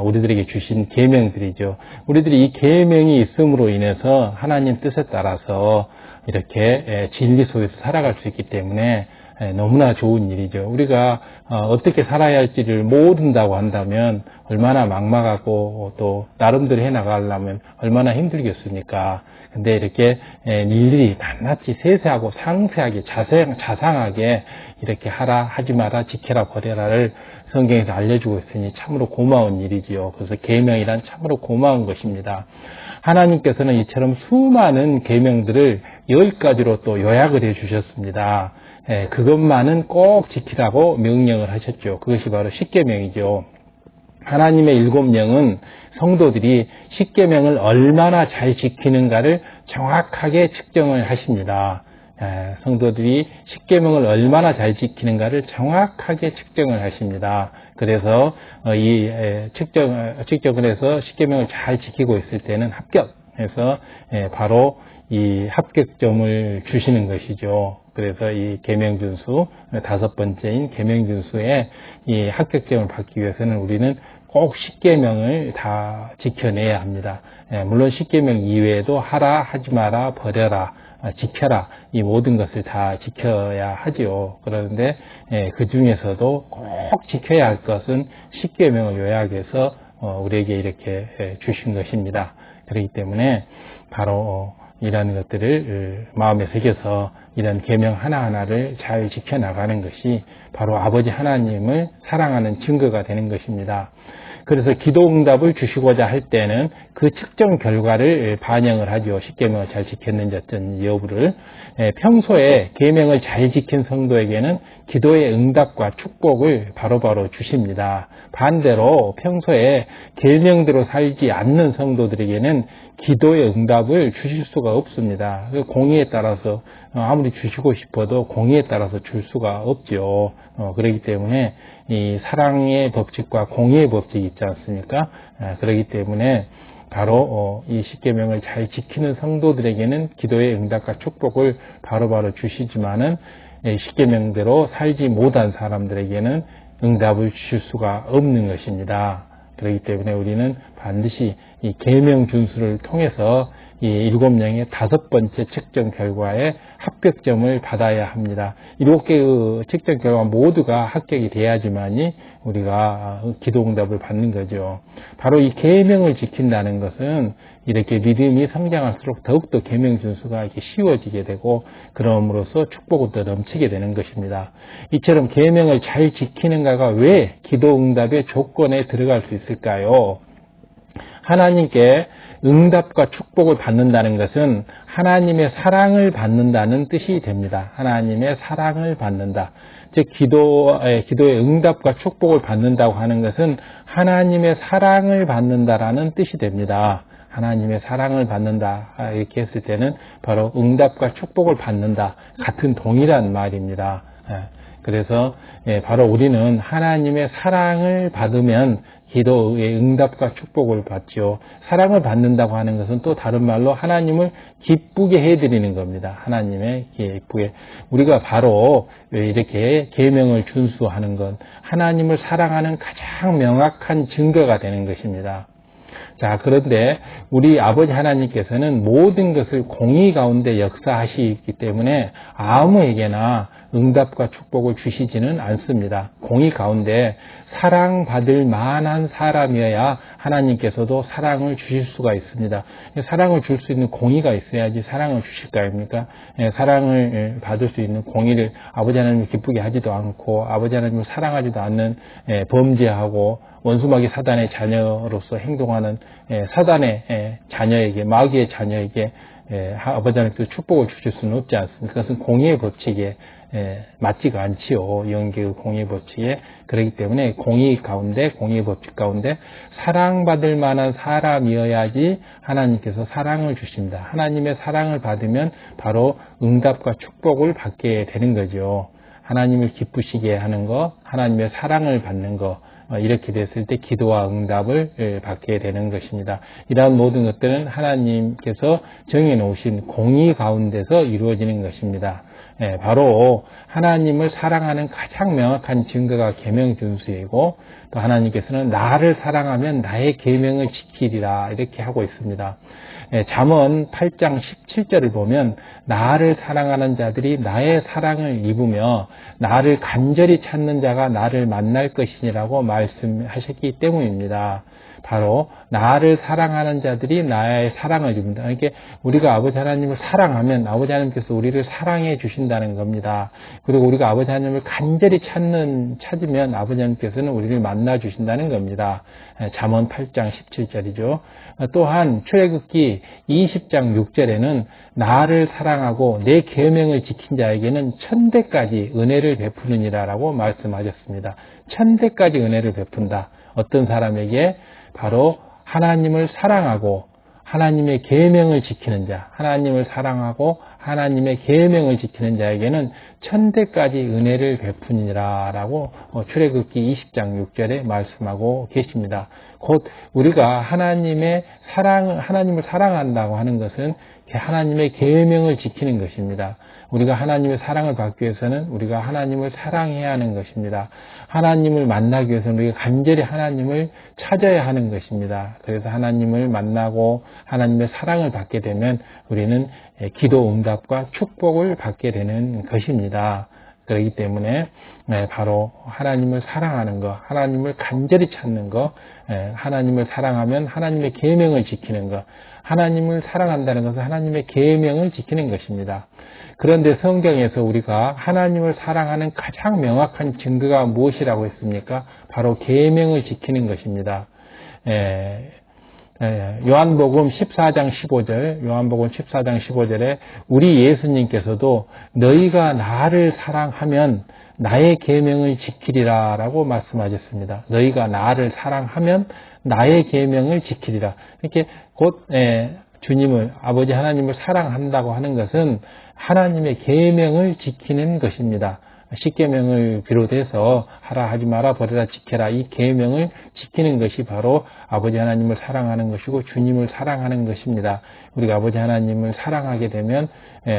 우리들에게 주신 계명들이죠. 우리들이 이 계명이 있음으로 인해서 하나님 뜻에 따라서 이렇게 진리 속에서 살아갈 수 있기 때문에 너무나 좋은 일이죠. 우리가 어떻게 살아야 할지를 모른다고 한다면 얼마나 막막하고 또 나름대로 해나가려면 얼마나 힘들겠습니까? 근데 이렇게 일일이 낱낱이 세세하고 상세하게 자상하게 이렇게 하라, 하지 마라, 지켜라, 버려라를 성경에서 알려주고 있으니 참으로 고마운 일이지요. 그래서 계명이란 참으로 고마운 것입니다. 하나님께서는 이처럼 수많은 계명들을 10가지로 또 요약을 해 주셨습니다. 그것만은 꼭 지키라고 명령을 하셨죠. 그것이 바로 십계명이죠. 하나님의 7명은 성도들이 십계명을 얼마나 잘 지키는가를 정확하게 측정을 하십니다. 성도들이 십계명을 얼마나 잘 지키는가를 정확하게 측정을 하십니다. 그래서 이 측정을 해서 십계명을 잘 지키고 있을 때는 합격해서 바로 이 합격점을 주시는 것이죠. 그래서 이 계명준수, 다섯 번째인 계명준수의 이 합격점을 받기 위해서는 우리는 꼭 십계명을 다 지켜내야 합니다. 물론 십계명 이외에도 하라, 하지 마라, 버려라, 지켜라, 이 모든 것을 다 지켜야 하지요. 그런데 그 중에서도 꼭 지켜야 할 것은 십계명을 요약해서 우리에게 이렇게 주신 것입니다. 그렇기 때문에 바로 이런 것들을 마음에 새겨서 이런 계명 하나하나를 잘 지켜나가는 것이 바로 아버지 하나님을 사랑하는 증거가 되는 것입니다. 그래서 기도응답을 주시고자 할 때는 그 측정 결과를 반영을 하죠. 십계명을 잘 지켰는지 어쩐지 여부를. 평소에 계명을 잘 지킨 성도에게는 기도의 응답과 축복을 바로바로 주십니다. 반대로 평소에 계명대로 살지 않는 성도들에게는 기도의 응답을 주실 수가 없습니다. 공의에 따라서 아무리 주시고 싶어도 공의에 따라서 줄 수가 없죠. 그렇기 때문에 이 사랑의 법칙과 공의의 법칙이 있지 않습니까? 그렇기 때문에 바로 이 십계명을 잘 지키는 성도들에게는 기도의 응답과 축복을 바로바로 주시지만은 십계명대로 살지 못한 사람들에게는 응답을 주실 수가 없는 것입니다. 그렇기 때문에 우리는 반드시 이 계명 준수를 통해서 이 7명의 다섯 번째 측정 결과에 합격점을 받아야 합니다. 7개의 측정 결과 모두가 합격이 돼야지만이 우리가 기도응답을 받는 거죠. 바로 이 계명을 지킨다는 것은 이렇게 믿음이 성장할수록 더욱더 계명 준수가 이렇게 쉬워지게 되고 그럼으로써 축복을 더 넘치게 되는 것입니다. 이처럼 계명을 잘 지키는가가 왜 기도응답의 조건에 들어갈 수 있을까요? 하나님께 응답과 축복을 받는다는 것은 하나님의 사랑을 받는다는 뜻이 됩니다. 하나님의 사랑을 받는다. 즉 기도의 응답과 축복을 받는다고 하는 것은 하나님의 사랑을 받는다라는 뜻이 됩니다. 하나님의 사랑을 받는다 이렇게 했을 때는 바로 응답과 축복을 받는다 같은 동일한 말입니다. 그래서 바로 우리는 하나님의 사랑을 받으면 기도의 응답과 축복을 받죠. 사랑을 받는다고 하는 것은 또 다른 말로 하나님을 기쁘게 해드리는 겁니다. 하나님의 기쁘게. 우리가 바로 이렇게 계명을 준수하는 것, 하나님을 사랑하는 가장 명확한 증거가 되는 것입니다. 자, 그런데 우리 아버지 하나님께서는 모든 것을 공의 가운데 역사하시기 때문에 아무에게나 응답과 축복을 주시지는 않습니다. 공의 가운데 사랑받을 만한 사람이어야 하나님께서도 사랑을 주실 수가 있습니다. 사랑을 줄 수 있는 공의가 있어야지 사랑을 주실 거 아닙니까? 사랑을 받을 수 있는 공의를 아버지 하나님을 기쁘게 하지도 않고 아버지 하나님을 사랑하지도 않는 범죄하고 원수마귀 사단의 자녀로서 행동하는 사단의 자녀에게, 마귀의 자녀에게 아버지 하나님께서 축복을 주실 수는 없지 않습니까? 그것은 공의의 법칙에 맞지가 않지요. 영계의 공의의 법칙에. 그렇기 때문에 공의 가운데, 공의의 법칙 가운데 사랑받을 만한 사람이어야지 하나님께서 사랑을 주십니다. 하나님의 사랑을 받으면 바로 응답과 축복을 받게 되는 거죠. 하나님을 기쁘시게 하는 것, 하나님의 사랑을 받는 것, 이렇게 됐을 때 기도와 응답을 받게 되는 것입니다. 이러한 모든 것들은 하나님께서 정해놓으신 공의 가운데서 이루어지는 것입니다. 바로 하나님을 사랑하는 가장 명확한 증거가 계명준수이고 또 하나님께서는 나를 사랑하면 나의 계명을 지키리라 이렇게 하고 있습니다. 잠언 8장 17절을 보면 나를 사랑하는 자들이 나의 사랑을 입으며 나를 간절히 찾는 자가 나를 만날 것이니라고 말씀하셨기 때문입니다. 바로 나를 사랑하는 자들이 나의 사랑을 입는다. 그러니까 우리가 아버지 하나님을 사랑하면 아버지 하나님께서 우리를 사랑해 주신다는 겁니다. 그리고 우리가 아버지 하나님을 간절히 찾으면 아버지 하나님께서는 우리를 만나 주신다는 겁니다. 잠언 8장 17절이죠. 또한 출애굽기 20장 6절에는 나를 사랑하고 내 계명을 지킨 자에게는 1000배까지 은혜를 베푸느니라라고 말씀하셨습니다. 1000배까지 은혜를 베푼다. 어떤 사람에게? 바로 하나님을 사랑하고 하나님의 계명을 지키는 자, 하나님을 사랑하고 하나님의 계명을 지키는 자에게는 1000배까지 은혜를 베푸니라라고 출애굽기 20장 6절에 말씀하고 계십니다. 곧 우리가 하나님을 사랑한다고 하는 것은 하나님의 계명을 지키는 것입니다. 우리가 하나님의 사랑을 받기 위해서는 우리가 하나님을 사랑해야 하는 것입니다. 하나님을 만나기 위해서는 우리가 간절히 하나님을 찾아야 하는 것입니다. 그래서 하나님을 만나고 하나님의 사랑을 받게 되면 우리는 기도 응답과 축복을 받게 되는 것입니다. 그렇기 때문에 바로 하나님을 사랑하는 것, 하나님을 간절히 찾는 것, 하나님을 사랑하면 하나님의 계명을 지키는 것, 하나님을 사랑한다는 것은 하나님의 계명을 지키는 것입니다. 그런데 성경에서 우리가 하나님을 사랑하는 가장 명확한 증거가 무엇이라고 했습니까? 바로 계명을 지키는 것입니다. 요한복음 14장 15절, 요한복음 14장 15절에 우리 예수님께서도 너희가 나를 사랑하면 나의 계명을 지키리라 라고 말씀하셨습니다. 너희가 나를 사랑하면 나의 계명을 지키리라. 이렇게 곧 주님을, 아버지 하나님을 사랑한다고 하는 것은 하나님의 계명을 지키는 것입니다. 십계명을 비롯해서 하라 하지 마라 버려라 지켜라 이 계명을 지키는 것이 바로 아버지 하나님을 사랑하는 것이고 주님을 사랑하는 것입니다. 우리가 아버지 하나님을 사랑하게 되면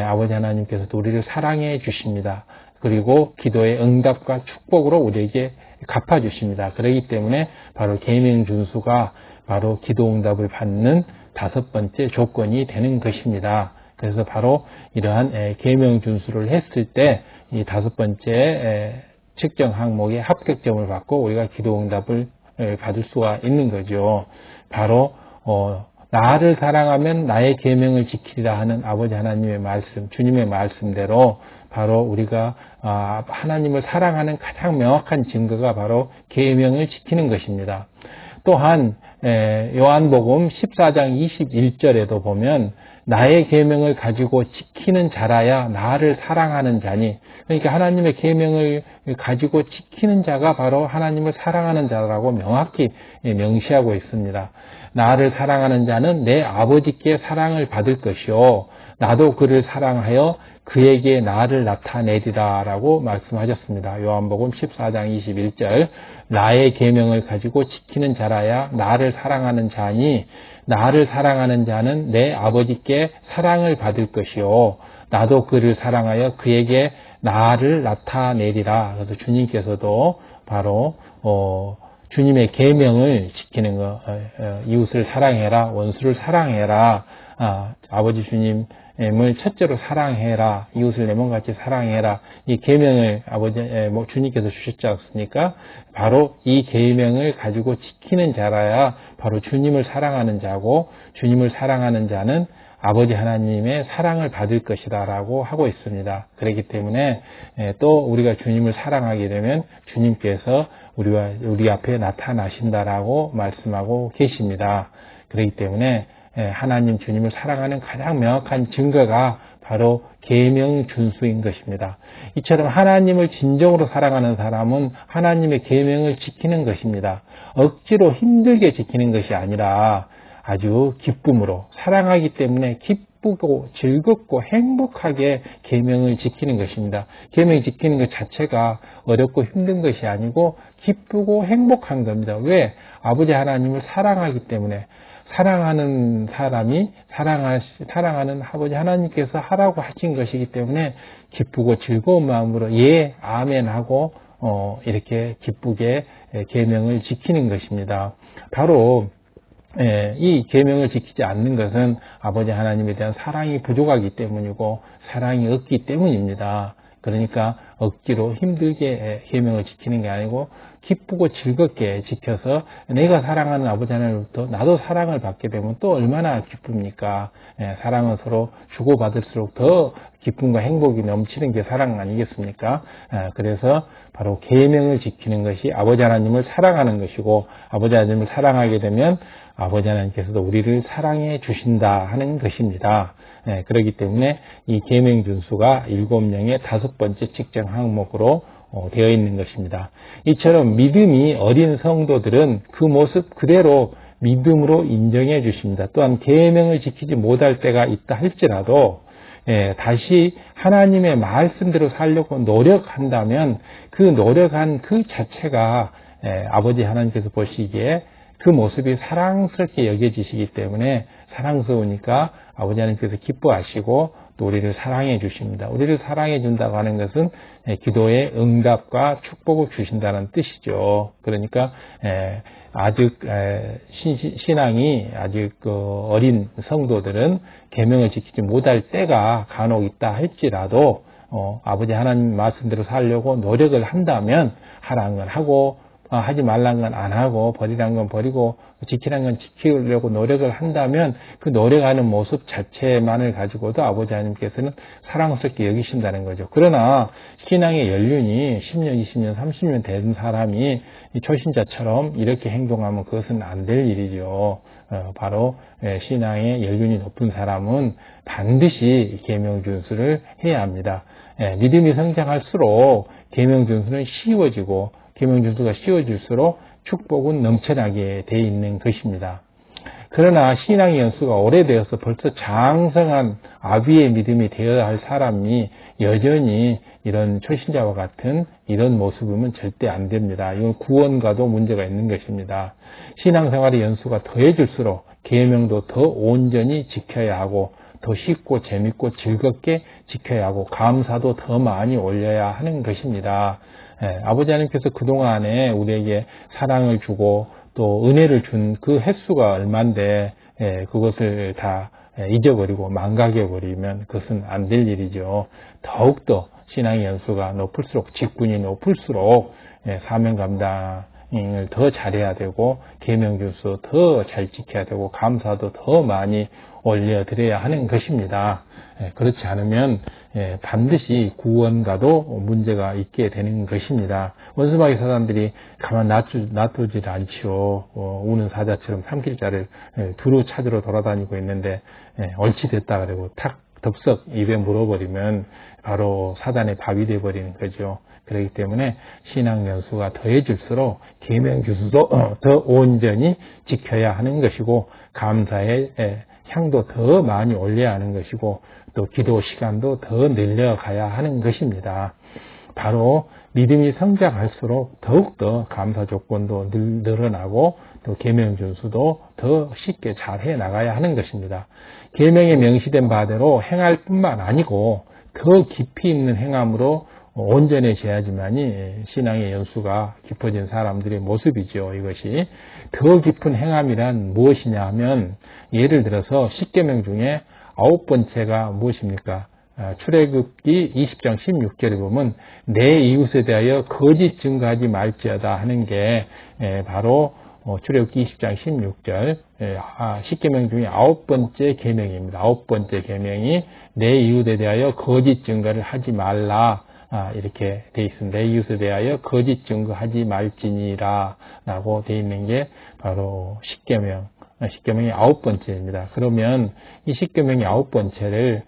아버지 하나님께서도 우리를 사랑해 주십니다. 그리고 기도의 응답과 축복으로 우리에게 갚아주십니다. 그렇기 때문에 바로 계명 준수가 바로 기도 응답을 받는 5번째 조건이 되는 것입니다. 그래서 바로 이러한 계명 준수를 했을 때 이 5번째 측정 항목에 합격점을 받고 우리가 기도 응답을 받을 수가 있는 거죠. 바로 나를 사랑하면 나의 계명을 지키리라 하는 아버지 하나님의 말씀, 주님의 말씀대로 바로 우리가 하나님을 사랑하는 가장 명확한 증거가 바로 계명을 지키는 것입니다. 또한 요한복음 14장 21절에도 보면 나의 계명을 가지고 지키는 자라야 나를 사랑하는 자니, 그러니까 하나님의 계명을 가지고 지키는 자가 바로 하나님을 사랑하는 자라고 명확히 명시하고 있습니다. 나를 사랑하는 자는 내 아버지께 사랑을 받을 것이요 나도 그를 사랑하여 그에게 나를 나타내리라 라고 말씀하셨습니다. 요한복음 14장 21절 나의 계명을 가지고 지키는 자라야 나를 사랑하는 자니 나를 사랑하는 자는 내 아버지께 사랑을 받을 것이요 나도 그를 사랑하여 그에게 나를 나타내리라. 그래서 주님께서도 바로 주님의 계명을 지키는 것, 이웃을 사랑해라, 원수를 사랑해라, 아버지 주님을 첫째로 사랑해라, 이웃을 내 몸같이 사랑해라. 이 계명을 주님께서 주셨지 않습니까? 바로 이 계명을 가지고 지키는 자라야 바로 주님을 사랑하는 자고, 주님을 사랑하는 자는 아버지 하나님의 사랑을 받을 것이다 라고 하고 있습니다. 그렇기 때문에 또 우리가 주님을 사랑하게 되면 주님께서 우리 앞에 나타나신다라고 말씀하고 계십니다. 그렇기 때문에 하나님 주님을 사랑하는 가장 명확한 증거가 바로 계명 준수인 것입니다. 이처럼 하나님을 진정으로 사랑하는 사람은 하나님의 계명을 지키는 것입니다. 억지로 힘들게 지키는 것이 아니라 아주 기쁨으로 사랑하기 때문에 기쁘고 즐겁고 행복하게 계명을 지키는 것입니다. 계명 지키는 것 자체가 어렵고 힘든 것이 아니고 기쁘고 행복한 겁니다. 왜? 아버지 하나님을 사랑하기 때문에 사랑하는 사람이 사랑하는 아버지 하나님께서 하라고 하신 것이기 때문에 기쁘고 즐거운 마음으로 예, 아멘 하고 이렇게 기쁘게 계명을 지키는 것입니다. 바로 이 계명을 지키지 않는 것은 아버지 하나님에 대한 사랑이 부족하기 때문이고 사랑이 없기 때문입니다. 그러니까 억지로 힘들게 계명을 지키는 게 아니고 기쁘고 즐겁게 지켜서 내가 사랑하는 아버지 하나님부터 나도 사랑을 받게 되면 또 얼마나 기쁩니까? 사랑은 서로 주고받을수록 더 기쁨과 행복이 넘치는 게 사랑 아니겠습니까? 그래서 바로 계명을 지키는 것이 아버지 하나님을 사랑하는 것이고 아버지 하나님을 사랑하게 되면 아버지 하나님께서도 우리를 사랑해 주신다 하는 것입니다. 그렇기 때문에 이 계명 준수가 7명의 5번째 측정 항목으로 되어 있는 것입니다. 이처럼 믿음이 어린 성도들은 그 모습 그대로 믿음으로 인정해 주십니다. 또한 계명을 지키지 못할 때가 있다 할지라도 다시 하나님의 말씀대로 살려고 노력한다면 그 노력한 그 자체가 아버지 하나님께서 보시기에 그 모습이 사랑스럽게 여겨지시기 때문에 사랑스러우니까 아버지 하나님께서 기뻐하시고 또 우리를 사랑해 주십니다. 우리를 사랑해 준다고 하는 것은 기도의 응답과 축복을 주신다는 뜻이죠. 그러니까 아직 신앙이 아직 어린 성도들은 계명을 지키지 못할 때가 간혹 있다 할지라도 아버지 하나님 말씀대로 살려고 노력을 한다면 하라는 건 하고 하지 말라는 건 안 하고 버리라는 건 버리고 지키라는 건 지키려고 노력을 한다면 그 노력하는 모습 자체만을 가지고도 아버지 하나님께서는 사랑스럽게 여기신다는 거죠. 그러나 신앙의 연륜이 10년, 20년, 30년 된 사람이 초신자처럼 이렇게 행동하면 그것은 안 될 일이죠. 바로 신앙의 연륜이 높은 사람은 반드시 계명 준수를 해야 합니다. 믿음이 성장할수록 계명 준수는 쉬워지고 계명 준수가 쉬워질수록 축복은 넘쳐나게 돼 있는 것입니다. 그러나 신앙의 연수가 오래되어서 벌써 장성한 아비의 믿음이 되어야 할 사람이 여전히 이런 초신자와 같은 이런 모습이면 절대 안 됩니다. 이건 구원과도 문제가 있는 것입니다. 신앙생활의 연수가 더해질수록 계명도 더 온전히 지켜야 하고 더 쉽고 재밌고 즐겁게 지켜야 하고 감사도 더 많이 올려야 하는 것입니다. 아버지 하나님께서 그동안에 우리에게 사랑을 주고 또 은혜를 준 그 횟수가 얼만데 그것을 다 잊어버리고 망각해버리면 그것은 안 될 일이죠. 더욱더 신앙의 연수가 높을수록 직분이 높을수록 사명 감당을 더 잘해야 되고 계명 준수 더 잘 지켜야 되고 감사도 더 많이 올려드려야 하는 것입니다. 그렇지 않으면 반드시 구원과도 문제가 있게 되는 것입니다. 원수마귀 사단들이 가만 놔두질 않지요. 우는 사자처럼 삼킬자를 두루 찾으러 돌아다니고 있는데 얼치 됐다 그러고 탁 덥석 입에 물어버리면 바로 사단의 밥이 되어버리는 거죠. 그렇기 때문에 신앙 연수가 더해질수록 계명 준수도 더 온전히 지켜야 하는 것이고 감사의 향도 더 많이 올려야 하는 것이고 또 기도 시간도 더 늘려가야 하는 것입니다. 바로 믿음이 성장할수록 더욱더 감사 조건도 늘어나고 또 계명 준수도 더 쉽게 잘 해나가야 하는 것입니다. 계명에 명시된 바대로 행할 뿐만 아니고 더 깊이 있는 행함으로 온전해져야지만이 신앙의 연수가 깊어진 사람들의 모습이죠. 이것이 더 깊은 행함이란 무엇이냐 하면 예를 들어서 10계명 중에 9번째가 무엇입니까? 출애굽기 20장 16절에 보면 내 이웃에 대하여 거짓 증거하지 말지어다 하는 게 바로 출애굽기 20장 16절 10계명 중에 9번째 계명입니다. 9번째 계명이 내 이웃에 대하여 거짓 증거를 하지 말라 이렇게 돼 있습니다. 내 이웃에 대하여 거짓 증거하지 말지니라 라고 돼 있는 게 바로 10계명의 9번째입니다. 그러면 이 10계명의 9번째를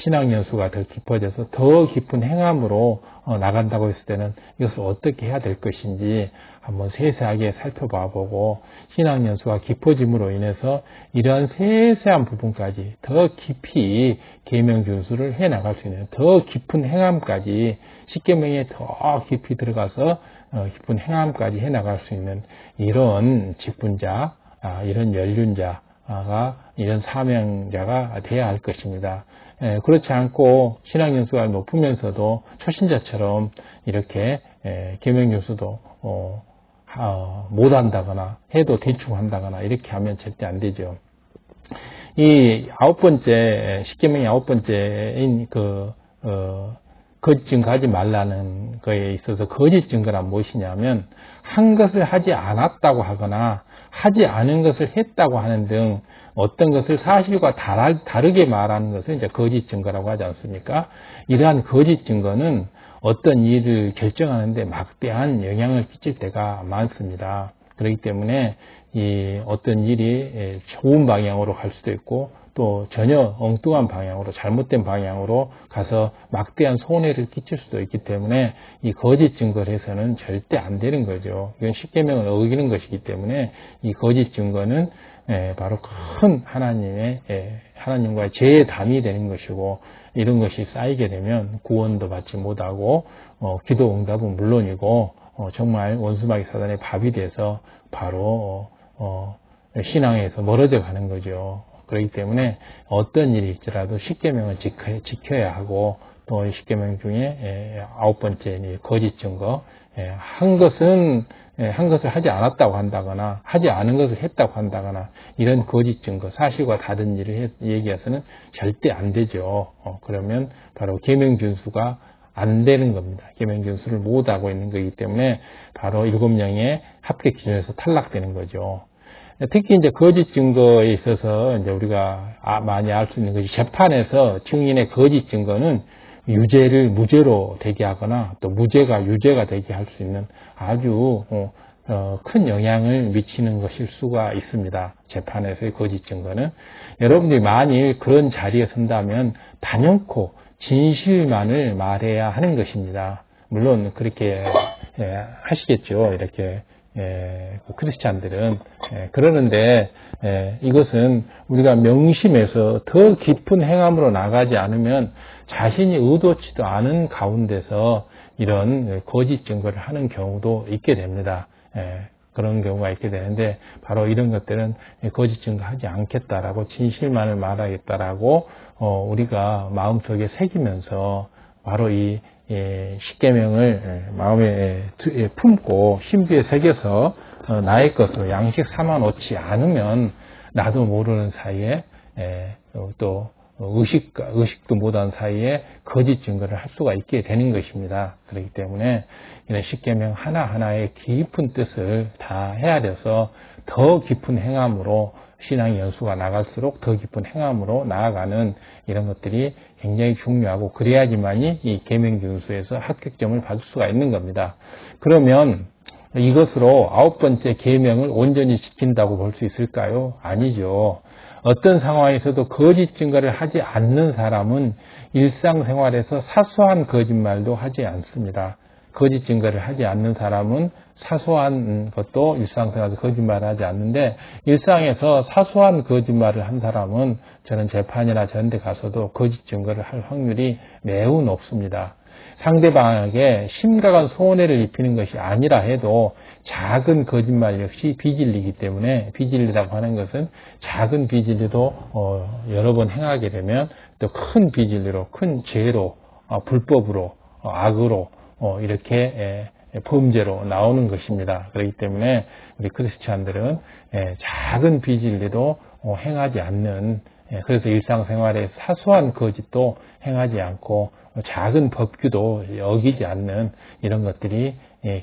신앙연수가 더 깊어져서 더 깊은 행함으로 나간다고 했을 때는 이것을 어떻게 해야 될 것인지 한번 세세하게 살펴봐보고 신앙연수가 깊어짐으로 인해서 이러한 세세한 부분까지 더 깊이 계명준수를 해나갈 수 있는 더 깊은 행함까지 10계명에 더 깊이 들어가서 깊은 행함까지 해나갈 수 있는 이런 직분자, 이런 연륜자가 이런 사명자가 돼야 할 것입니다. 그렇지 않고 신앙연수가 높으면서도 초신자처럼 이렇게 계명연수도 못한다거나 해도 대충 한다거나 이렇게 하면 절대 안 되죠. 이 9번째 10계명의 9번째인 거짓 증거하지 말라는 거에 있어서 거짓 증거란 무엇이냐면 한 것을 하지 않았다고 하거나 하지 않은 것을 했다고 하는 등 어떤 것을 사실과 다르게 말하는 것을 이제 거짓 증거라고 하지 않습니까? 이러한 거짓 증거는 어떤 일을 결정하는데 막대한 영향을 끼칠 때가 많습니다. 그렇기 때문에 어떤 일이 좋은 방향으로 갈 수도 있고 또 전혀 엉뚱한 방향으로 잘못된 방향으로 가서 막대한 손해를 끼칠 수도 있기 때문에 이 거짓 증거를 해서는 절대 안 되는 거죠. 이건 10계명을 어기는 것이기 때문에 이 거짓 증거는 바로 큰 하나님과의 재담이 되는 것이고 이런 것이 쌓이게 되면 구원도 받지 못하고 기도 응답은 물론이고 정말 원수마귀 사단의 밥이 돼서 바로 신앙에서 멀어져 가는 거죠. 그렇기 때문에 어떤 일이 있더라도 십계명을 지켜야 하고, 또 십계명 중에 9번째 거짓 증거, 한 것을 하지 않았다고 한다거나 하지 않은 것을 했다고 한다거나 이런 거짓 증거, 사실과 다른 일을 얘기해서는 절대 안 되죠. 그러면 바로 계명 준수가 안 되는 겁니다. 계명 준수를 못 하고 있는 거기 때문에 바로 7명의 합격 기준에서 탈락되는 거죠. 특히 이제 거짓 증거에 있어서 이제 우리가 많이 알 수 있는 것이, 재판에서 증인의 거짓 증거는 유죄를 무죄로 되게 하거나 또 무죄가 유죄가 되게 할 수 있는 아주 큰 영향을 미치는 것일 수가 있습니다. 재판에서의 거짓 증거는. 여러분들이 만일 그런 자리에 선다면 단연코 진실만을 말해야 하는 것입니다. 물론 그렇게 하시겠죠. 이렇게 크리스찬들은. 그러는데 이것은 우리가 명심해서 더 깊은 행함으로 나가지 않으면 자신이 의도치도 않은 가운데서 이런 거짓 증거를 하는 경우도 있게 됩니다. 그런 경우가 있게 되는데, 바로 이런 것들은 거짓 증거하지 않겠다라고, 진실만을 말하겠다라고 우리가 마음속에 새기면서 바로 이 십계명을 마음에 품고 심기에 새겨서 나의 것으로 양식 삼아 놓지 않으면 나도 모르는 사이에 또 의식도 못한 사이에 거짓 증거를 할 수가 있게 되는 것입니다. 그렇기 때문에 이런 십계명 하나하나의 깊은 뜻을 다 헤아려서 더 깊은 행함으로, 신앙의 연수가 나갈수록 더 깊은 행함으로 나아가는 이런 것들이 굉장히 중요하고, 그래야지만이 이 계명 준수에서 합격점을 받을 수가 있는 겁니다. 그러면 이것으로 9번째 계명을 온전히 지킨다고 볼 수 있을까요? 아니죠. 어떤 상황에서도 거짓 증거를 하지 않는 사람은 일상생활에서 사소한 거짓말도 하지 않습니다. 거짓 증거를 하지 않는 사람은 사소한 것도 일상생활에서 거짓말을 하지 않는데, 일상에서 사소한 거짓말을 한 사람은 저는 재판이나 저런 데 가서도 거짓 증거를 할 확률이 매우 높습니다. 상대방에게 심각한 손해를 입히는 것이 아니라 해도 작은 거짓말 역시 비진리이기 때문에, 비진리라고 하는 것은 작은 비진리도 여러 번 행하게 되면 또 큰 비진리로, 큰 죄로, 불법으로, 악으로 이렇게 범죄로 나오는 것입니다. 그렇기 때문에 우리 크리스찬들은 작은 비진리도 행하지 않는, 그래서 일상생활에 사소한 거짓도 행하지 않고 작은 법규도 어기지 않는 이런 것들이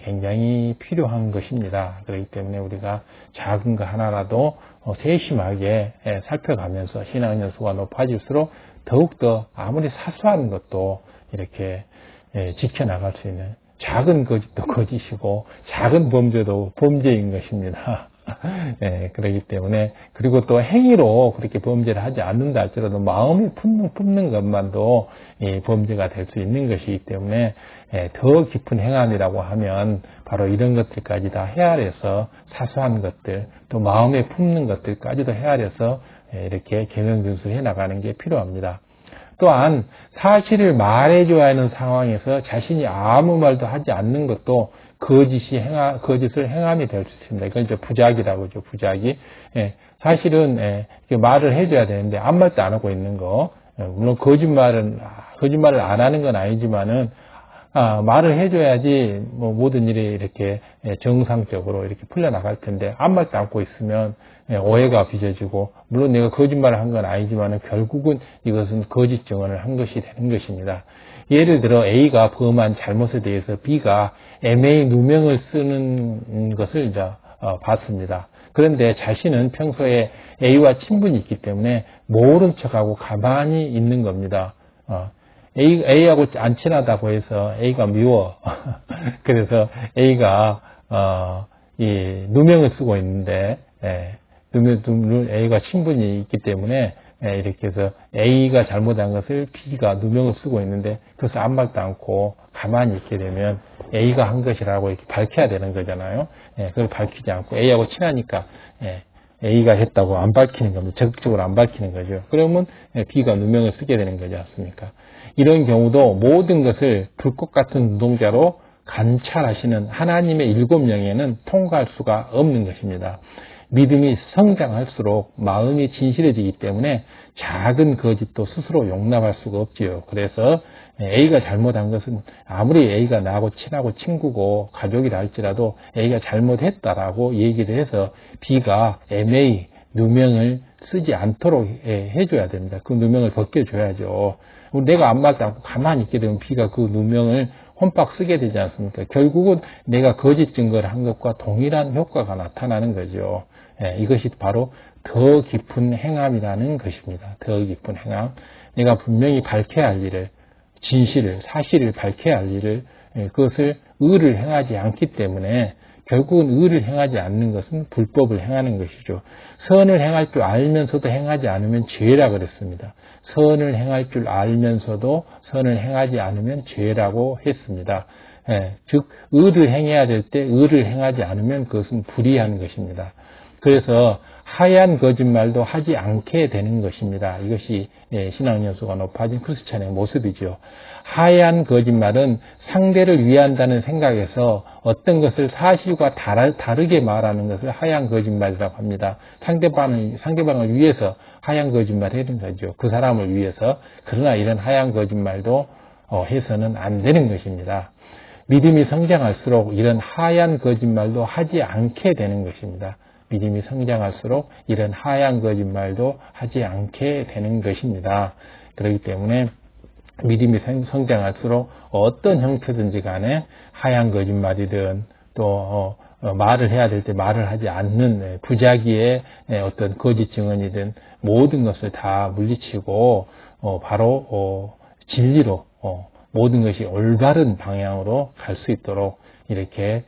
굉장히 필요한 것입니다. 그렇기 때문에 우리가 작은 거 하나라도 세심하게 살펴가면서 신앙 연수가 높아질수록 더욱더 아무리 사소한 것도 이렇게 지켜나갈 수 있는, 작은 거짓도 거짓이고 작은 범죄도 범죄인 것입니다. 그렇기 때문에, 그리고 또 행위로 그렇게 범죄를 하지 않는다 할지라도 마음이 품는 것만도 범죄가 될 수 있는 것이기 때문에, 더 깊은 행함이라고 하면 바로 이런 것들까지 다 헤아려서, 사소한 것들, 또 마음에 품는 것들까지도 헤아려서 이렇게 계명 준수해 나가는 게 필요합니다. 또한 사실을 말해줘야 하는 상황에서 자신이 아무 말도 하지 않는 것도 거짓을 행함이 될 수 있습니다. 이걸 이제 부작이라고 하죠. 부작이. 사실은 말을 해줘야 되는데 아무 말도 안 하고 있는 거. 물론 거짓말을 안 하는 건 아니지만은 말을 해줘야지 모든 일이 이렇게 정상적으로 이렇게 풀려나갈 텐데, 아무 말도 않고 있으면 오해가 빚어지고, 물론 내가 거짓말을 한 건 아니지만 결국은 이것은 거짓 증언을 한 것이 되는 것입니다. 예를 들어 A가 범한 잘못에 대해서 B가 애매히 누명을 쓰는 것을 이제 봤습니다. 그런데 자신은 평소에 A와 친분이 있기 때문에 모른 척하고 가만히 있는 겁니다. A하고 안 친하다고 해서 A가 미워. 그래서 A가 이 누명을 쓰고 있는데, A가 친분이 있기 때문에 이렇게 해서 A가 잘못한 것을 B가 누명을 쓰고 있는데, 그것을 아무 말도 않고 가만히 있게 되면 A가 한 것이라고 이렇게 밝혀야 되는 거잖아요. 그걸 밝히지 않고 A하고 친하니까 A가 했다고 안 밝히는 겁니다. 적극적으로 안 밝히는 거죠. 그러면 B가 누명을 쓰게 되는 거지 않습니까? 이런 경우도 모든 것을 불꽃 같은 눈동자로 관찰하시는 하나님의 7명에는 통과할 수가 없는 것입니다. 믿음이 성장할수록 마음이 진실해지기 때문에 작은 거짓도 스스로 용납할 수가 없지요. 그래서 A가 잘못한 것은 아무리 A가 나하고 친하고 친구고 가족이라 할지라도 A가 잘못했다라고 얘기를 해서 B가 MA, 누명을 쓰지 않도록 해줘야 됩니다. 그 누명을 벗겨줘야죠. 내가 아무 말도 않고 가만히 있게 되면 B가 그 누명을 혼박 쓰게 되지 않습니까? 결국은 내가 거짓 증거를 한 것과 동일한 효과가 나타나는 거죠. 이것이 바로 더 깊은 행함이라는 것입니다. 더 깊은 행함. 내가 분명히 밝혀야 할 일을, 진실을, 사실을 밝혀야 할 일을, 그것을 의를 행하지 않기 때문에 결국은 의를 행하지 않는 것은 불법을 행하는 것이죠. 선을 행할 줄 알면서도 행하지 않으면 죄라 그랬습니다. 선을 행할 줄 알면서도 선을 행하지 않으면 죄라고 했습니다. 즉 의를 행해야 될 때 의를 행하지 않으면 그것은 불의한 것입니다. 그래서 하얀 거짓말도 하지 않게 되는 것입니다. 이것이 신앙연수가 높아진 크리스찬의 모습이죠. 하얀 거짓말은 상대를 위한다는 생각에서 어떤 것을 사실과 다르게 말하는 것을 하얀 거짓말이라고 합니다. 상대방을 위해서 하얀 거짓말 하는 거죠. 그 사람을 위해서. 그러나 이런 하얀 거짓말도 해서는 안 되는 것입니다. 믿음이 성장할수록 이런 하얀 거짓말도 하지 않게 되는 것입니다. 믿음이 성장할수록 이런 하얀 거짓말도 하지 않게 되는 것입니다. 그렇기 때문에 믿음이 성장할수록 어떤 형태든지 간에 하얀 거짓말이든 또 말을 해야 될 때 말을 하지 않는 부자기의 어떤 거짓 증언이든 모든 것을 다 물리치고 바로 진리로 모든 것이 올바른 방향으로 갈 수 있도록 이렇게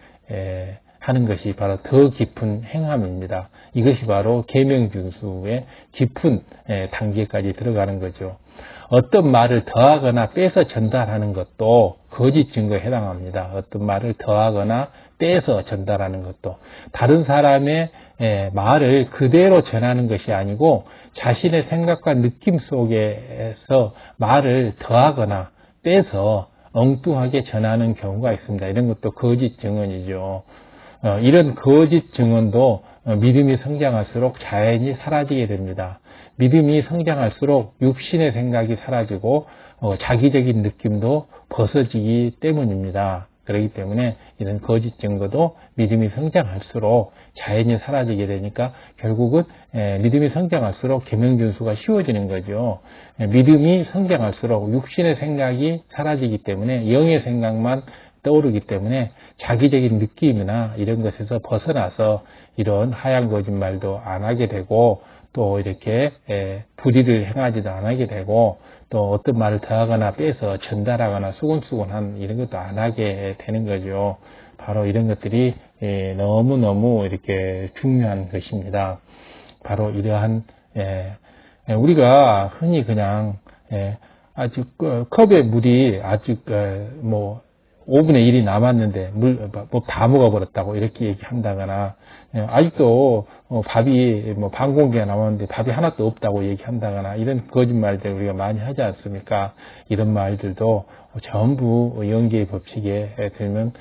하는 것이 바로 더 깊은 행함입니다. 이것이 바로 계명준수의 깊은 단계까지 들어가는 거죠. 어떤 말을 더하거나 빼서 전달하는 것도 거짓 증거에 해당합니다. 어떤 말을 더하거나 빼서 전달하는 것도 다른 사람의 말을 그대로 전하는 것이 아니고 자신의 생각과 느낌 속에서 말을 더하거나 빼서 엉뚱하게 전하는 경우가 있습니다. 이런 것도 거짓 증언이죠. 이런 거짓 증언도 믿음이 성장할수록 자연히 사라지게 됩니다. 믿음이 성장할수록 육신의 생각이 사라지고 자기적인 느낌도 벗어지기 때문입니다. 그렇기 때문에 이런 거짓 증거도 믿음이 성장할수록 자연히 사라지게 되니까 결국은 믿음이 성장할수록 계명준수가 쉬워지는 거죠. 믿음이 성장할수록 육신의 생각이 사라지기 때문에 영의 생각만 떠오르기 때문에 자기적인 느낌이나 이런 것에서 벗어나서 이런 하얀 거짓말도 안 하게 되고 또 이렇게 불의를 행하지도 안 하게 되고 또 어떤 말을 더하거나 빼서 전달하거나 수근수근한 이런 것도 안 하게 되는 거죠. 바로 이런 것들이 너무너무 이렇게 중요한 것입니다. 바로 이러한 우리가 흔히 그냥 아직 컵에 물이 아직 5분의 1이 남았는데 물 다 먹어버렸다고 이렇게 얘기한다거나 아직도 밥이 반 공기가 남았는데 밥이 하나도 없다고 얘기한다거나 이런 거짓말들 우리가 많이 하지 않습니까? 이런 말들도 전부 연계의 법칙에 들면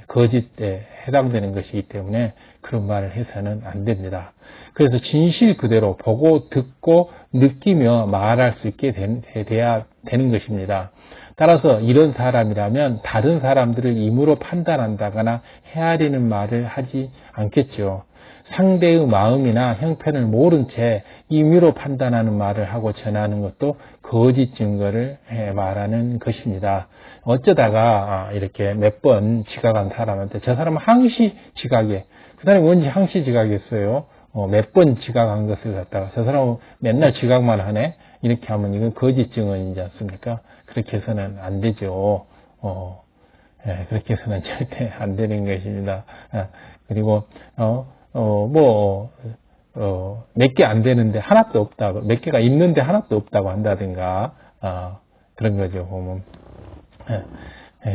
거짓에 해당되는 것이기 때문에 그런 말을 해서는 안 됩니다. 그래서 진실 그대로 보고 듣고 느끼며 말할 수 있게 돼야 되는 것입니다. 따라서 이런 사람이라면 다른 사람들을 임으로 판단한다거나 헤아리는 말을 하지 않겠죠. 상대의 마음이나 형편을 모른 채 임의로 판단하는 말을 하고 전하는 것도 거짓 증거를 말하는 것입니다. 어쩌다가 이렇게 몇 번 지각한 사람한테 저 사람은 항시 지각해. 그 사람이 언제 항시 지각했어요? 몇 번 지각한 것을 갖다가 저 사람은 맨날 지각만 하네? 이렇게 하면 이건 거짓 증언이지 않습니까? 그렇게 해서는 안 되죠. 그렇게 해서는 절대 안 되는 것입니다. 그리고, 몇 개 안 되는데 하나도 없다고, 몇 개가 있는데 하나도 없다고 한다든가, 그런 거죠, 보면.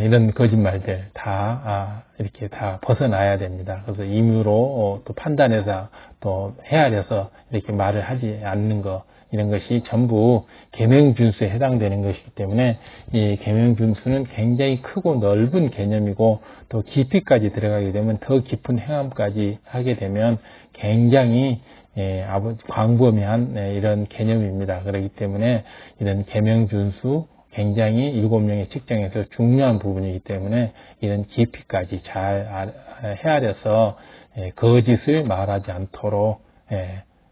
이런 거짓말들 다, 이렇게 다 벗어나야 됩니다. 그래서 임의로 또 판단해서 또 헤아려서 이렇게 말을 하지 않는 거, 이런 것이 전부 계명준수에 해당되는 것이기 때문에 이 계명준수는 굉장히 크고 넓은 개념이고 또 깊이까지 들어가게 되면 더 깊은 행함까지 하게 되면 굉장히 광범위한 이런 개념입니다. 그렇기 때문에 이런 계명준수 굉장히 7명의 직장에서 중요한 부분이기 때문에 이런 깊이까지 잘 헤아려서 거짓을 말하지 않도록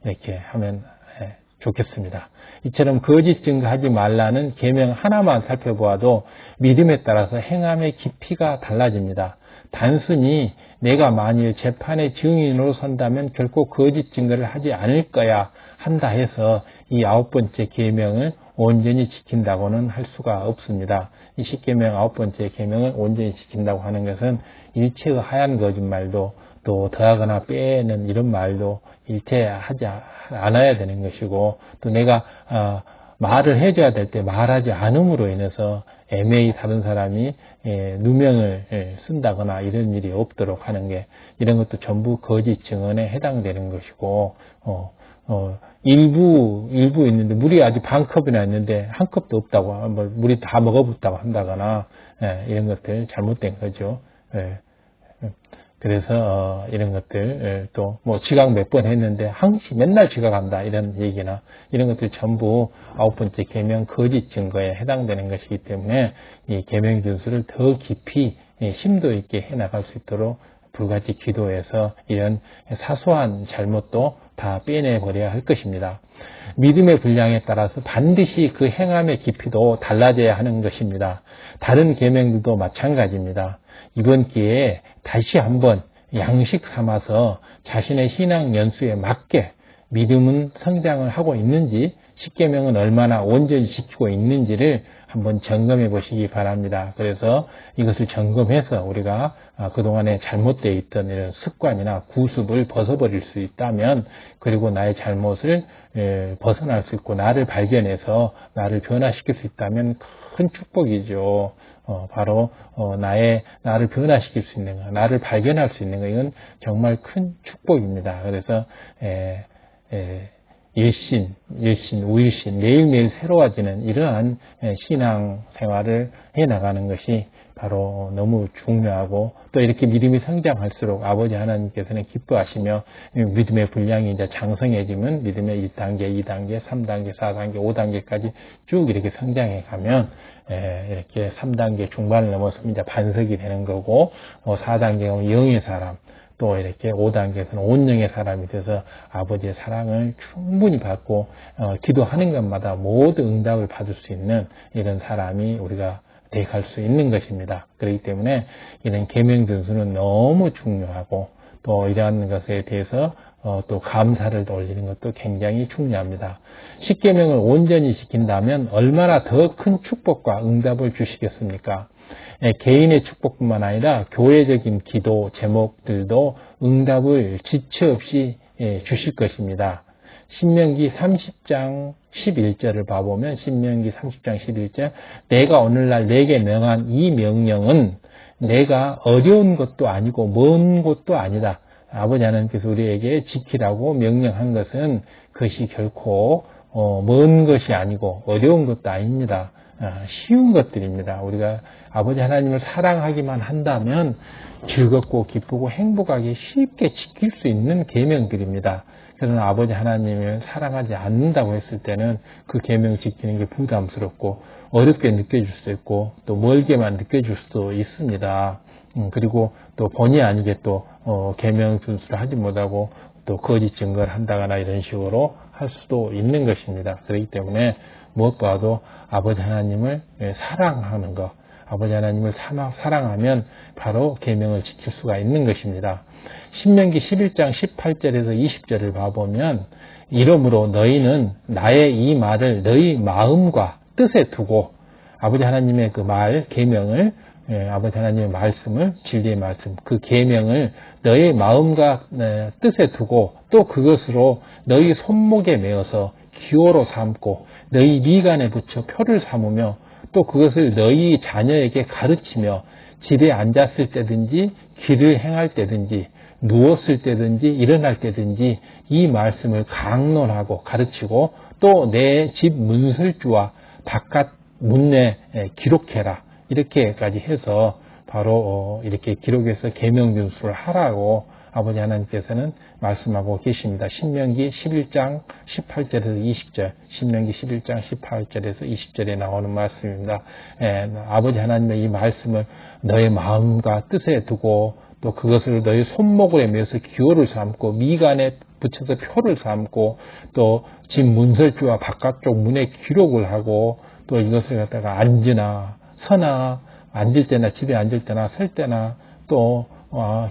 이렇게 하면 좋겠습니다. 이처럼 거짓 증거하지 말라는 계명 하나만 살펴보아도 믿음에 따라서 행함의 깊이가 달라집니다. 단순히 내가 만일 재판의 증인으로 선다면 결코 거짓 증거를 하지 않을 거야 한다 해서 이 9번째 계명을 온전히 지킨다고는 할 수가 없습니다. 이 10계명 9번째 계명을 온전히 지킨다고 하는 것은 일체의 하얀 거짓말도 또 더하거나 빼는 이런 말도 일체하지 않아야 되는 것이고 또 내가 말을 해줘야 될 때 말하지 않음으로 인해서 애매히 다른 사람이 누명을 쓴다거나 이런 일이 없도록 하는 게 이런 것도 전부 거짓 증언에 해당되는 것이고 일부 있는데 물이 아직 반 컵이나 있는데 한 컵도 없다고 물이 다 먹어붙다고 한다거나 이런 것들 잘못된 거죠. 그래서 이런 것들 또 뭐 지각 몇 번 했는데 항시 맨날 지각한다 이런 얘기나 이런 것들 전부 9번째 계명 거짓 증거에 해당되는 것이기 때문에 이 계명 준수를 더 깊이 심도 있게 해나갈 수 있도록 불같이 기도해서 이런 사소한 잘못도 다 빼내버려야 할 것입니다. 믿음의 분량에 따라서 반드시 그 행함의 깊이도 달라져야 하는 것입니다. 다른 계명들도 마찬가지입니다. 이번 기회에 다시 한번 양식 삼아서 자신의 신앙 연수에 맞게 믿음은 성장을 하고 있는지 10계명은 얼마나 온전히 지키고 있는지를 한번 점검해 보시기 바랍니다. 그래서 이것을 점검해서 우리가 그동안에 잘못되어 있던 이런 습관이나 구습을 벗어버릴 수 있다면 그리고 나의 잘못을 벗어날 수 있고 나를 발견해서 나를 변화시킬 수 있다면 큰 축복이죠. 바로 나를 변화시킬 수 있는 것, 나를 발견할 수 있는 것, 이건 정말 큰 축복입니다. 그래서 일신, 우일신, 매일매일 새로워지는 이러한 신앙 생활을 해나가는 것이 바로 너무 중요하고 또 이렇게 믿음이 성장할수록 아버지 하나님께서는 기뻐하시며 믿음의 분량이 이제 장성해지면 믿음의 1단계, 2단계, 3단계, 4단계, 5단계까지 쭉 이렇게 성장해 가면 이렇게 3단계 중반을 넘어서면 이제 반석이 되는 거고 4단계는 영의 사람 또 이렇게 5단계에서는 온영의 사람이 돼서 아버지의 사랑을 충분히 받고 기도하는 것마다 모두 응답을 받을 수 있는 이런 사람이 우리가 되어갈 수 있는 것입니다. 그렇기 때문에 이런 계명 준수는 너무 중요하고 또 이러한 것에 대해서 또 감사를 올리는 것도 굉장히 중요합니다. 10계명을 온전히 지킨다면 얼마나 더 큰 축복과 응답을 주시겠습니까? 개인의 축복뿐만 아니라 교회적인 기도 제목들도 응답을 지체 없이 주실 것입니다. 신명기 30장 11절을 봐보면 신명기 30장 11절 내가 오늘날 내게 명한 이 명령은 내가 어려운 것도 아니고 먼 것도 아니다. 아버지 하나님께서 우리에게 지키라고 명령한 것은 그것이 결코 먼 것이 아니고 어려운 것도 아닙니다. 쉬운 것들입니다. 우리가 아버지 하나님을 사랑하기만 한다면 즐겁고 기쁘고 행복하게 쉽게 지킬 수 있는 계명들입니다. 그러나 아버지 하나님을 사랑하지 않는다고 했을 때는 그 계명 지키는 게 부담스럽고 어렵게 느껴질 수 있고 또 멀게만 느껴질 수도 있습니다. 그리고 또 본의 아니게 또 계명 준수를 하지 못하고 또 거짓 증거를 한다거나 이런 식으로 할 수도 있는 것입니다. 그렇기 때문에 무엇보다도 아버지 하나님을 사랑하는 것, 아버지 하나님을 사랑하면 바로 계명을 지킬 수가 있는 것입니다. 신명기 11장 18절에서 20절을 봐보면 이러므로 너희는 나의 이 말을 너희 마음과 뜻에 두고 아버지 하나님의 그 말, 계명을 아버지 하나님의 말씀을 진리의 말씀, 그 계명을 너희 마음과 뜻에 두고 또 그것으로 너희 손목에 메어서 기호로 삼고 너희 미간에 붙여 표를 삼으며 또 그것을 너희 자녀에게 가르치며 집에 앉았을 때든지 길을 행할 때든지 누웠을 때든지 일어날 때든지 이 말씀을 강론하고 가르치고 또 내 집 문설주와 바깥 문내 기록해라. 이렇게까지 해서 바로 이렇게 기록해서 계명준수를 하라고 아버지 하나님께서는 말씀하고 계십니다. 신명기 11장 18절에서 20절, 신명기 11장 18절에서 20절에 나오는 말씀입니다. 아버지 하나님의 이 말씀을 너의 마음과 뜻에 두고 또 그것을 너의 손목에 매서 기호를 삼고 미간에 붙여서 표를 삼고 또 집 문설주와 바깥쪽 문에 기록을 하고 또 이것을 갖다가 앉으나 서나 앉을 때나 집에 앉을 때나 설 때나 또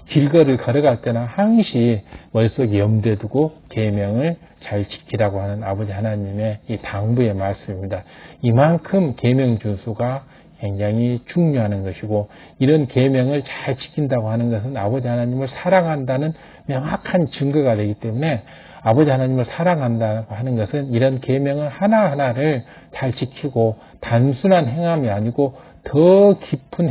길거리를 걸어갈 때나 항시 머릿속에 염두에 두고 계명을 잘 지키라고 하는 아버지 하나님의 이 당부의 말씀입니다. 이만큼 계명 준수가 굉장히 중요한 것이고 이런 계명을 잘 지킨다고 하는 것은 아버지 하나님을 사랑한다는 명확한 증거가 되기 때문에 아버지 하나님을 사랑한다고 하는 것은 이런 계명을 하나하나를 잘 지키고 단순한 행함이 아니고 더 깊은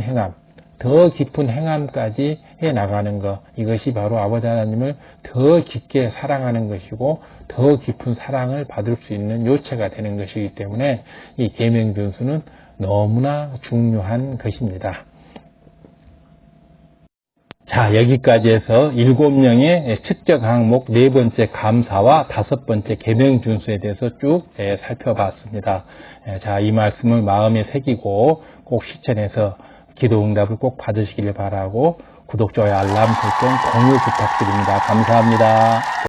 행함까지 해 나가는 것, 이것이 바로 아버지 하나님을 더 깊게 사랑하는 것이고 더 깊은 사랑을 받을 수 있는 요체가 되는 것이기 때문에 이 계명 준수는 너무나 중요한 것입니다. 자, 여기까지 해서 7명의 측정 항목 4번째 감사와 5번째 계명 준수에 대해서 쭉 살펴봤습니다. 자, 이 말씀을 마음에 새기고 꼭 실천해서 기도 응답을 꼭 받으시길 바라고 구독, 좋아요, 알람 설정, 공유 부탁드립니다. 감사합니다.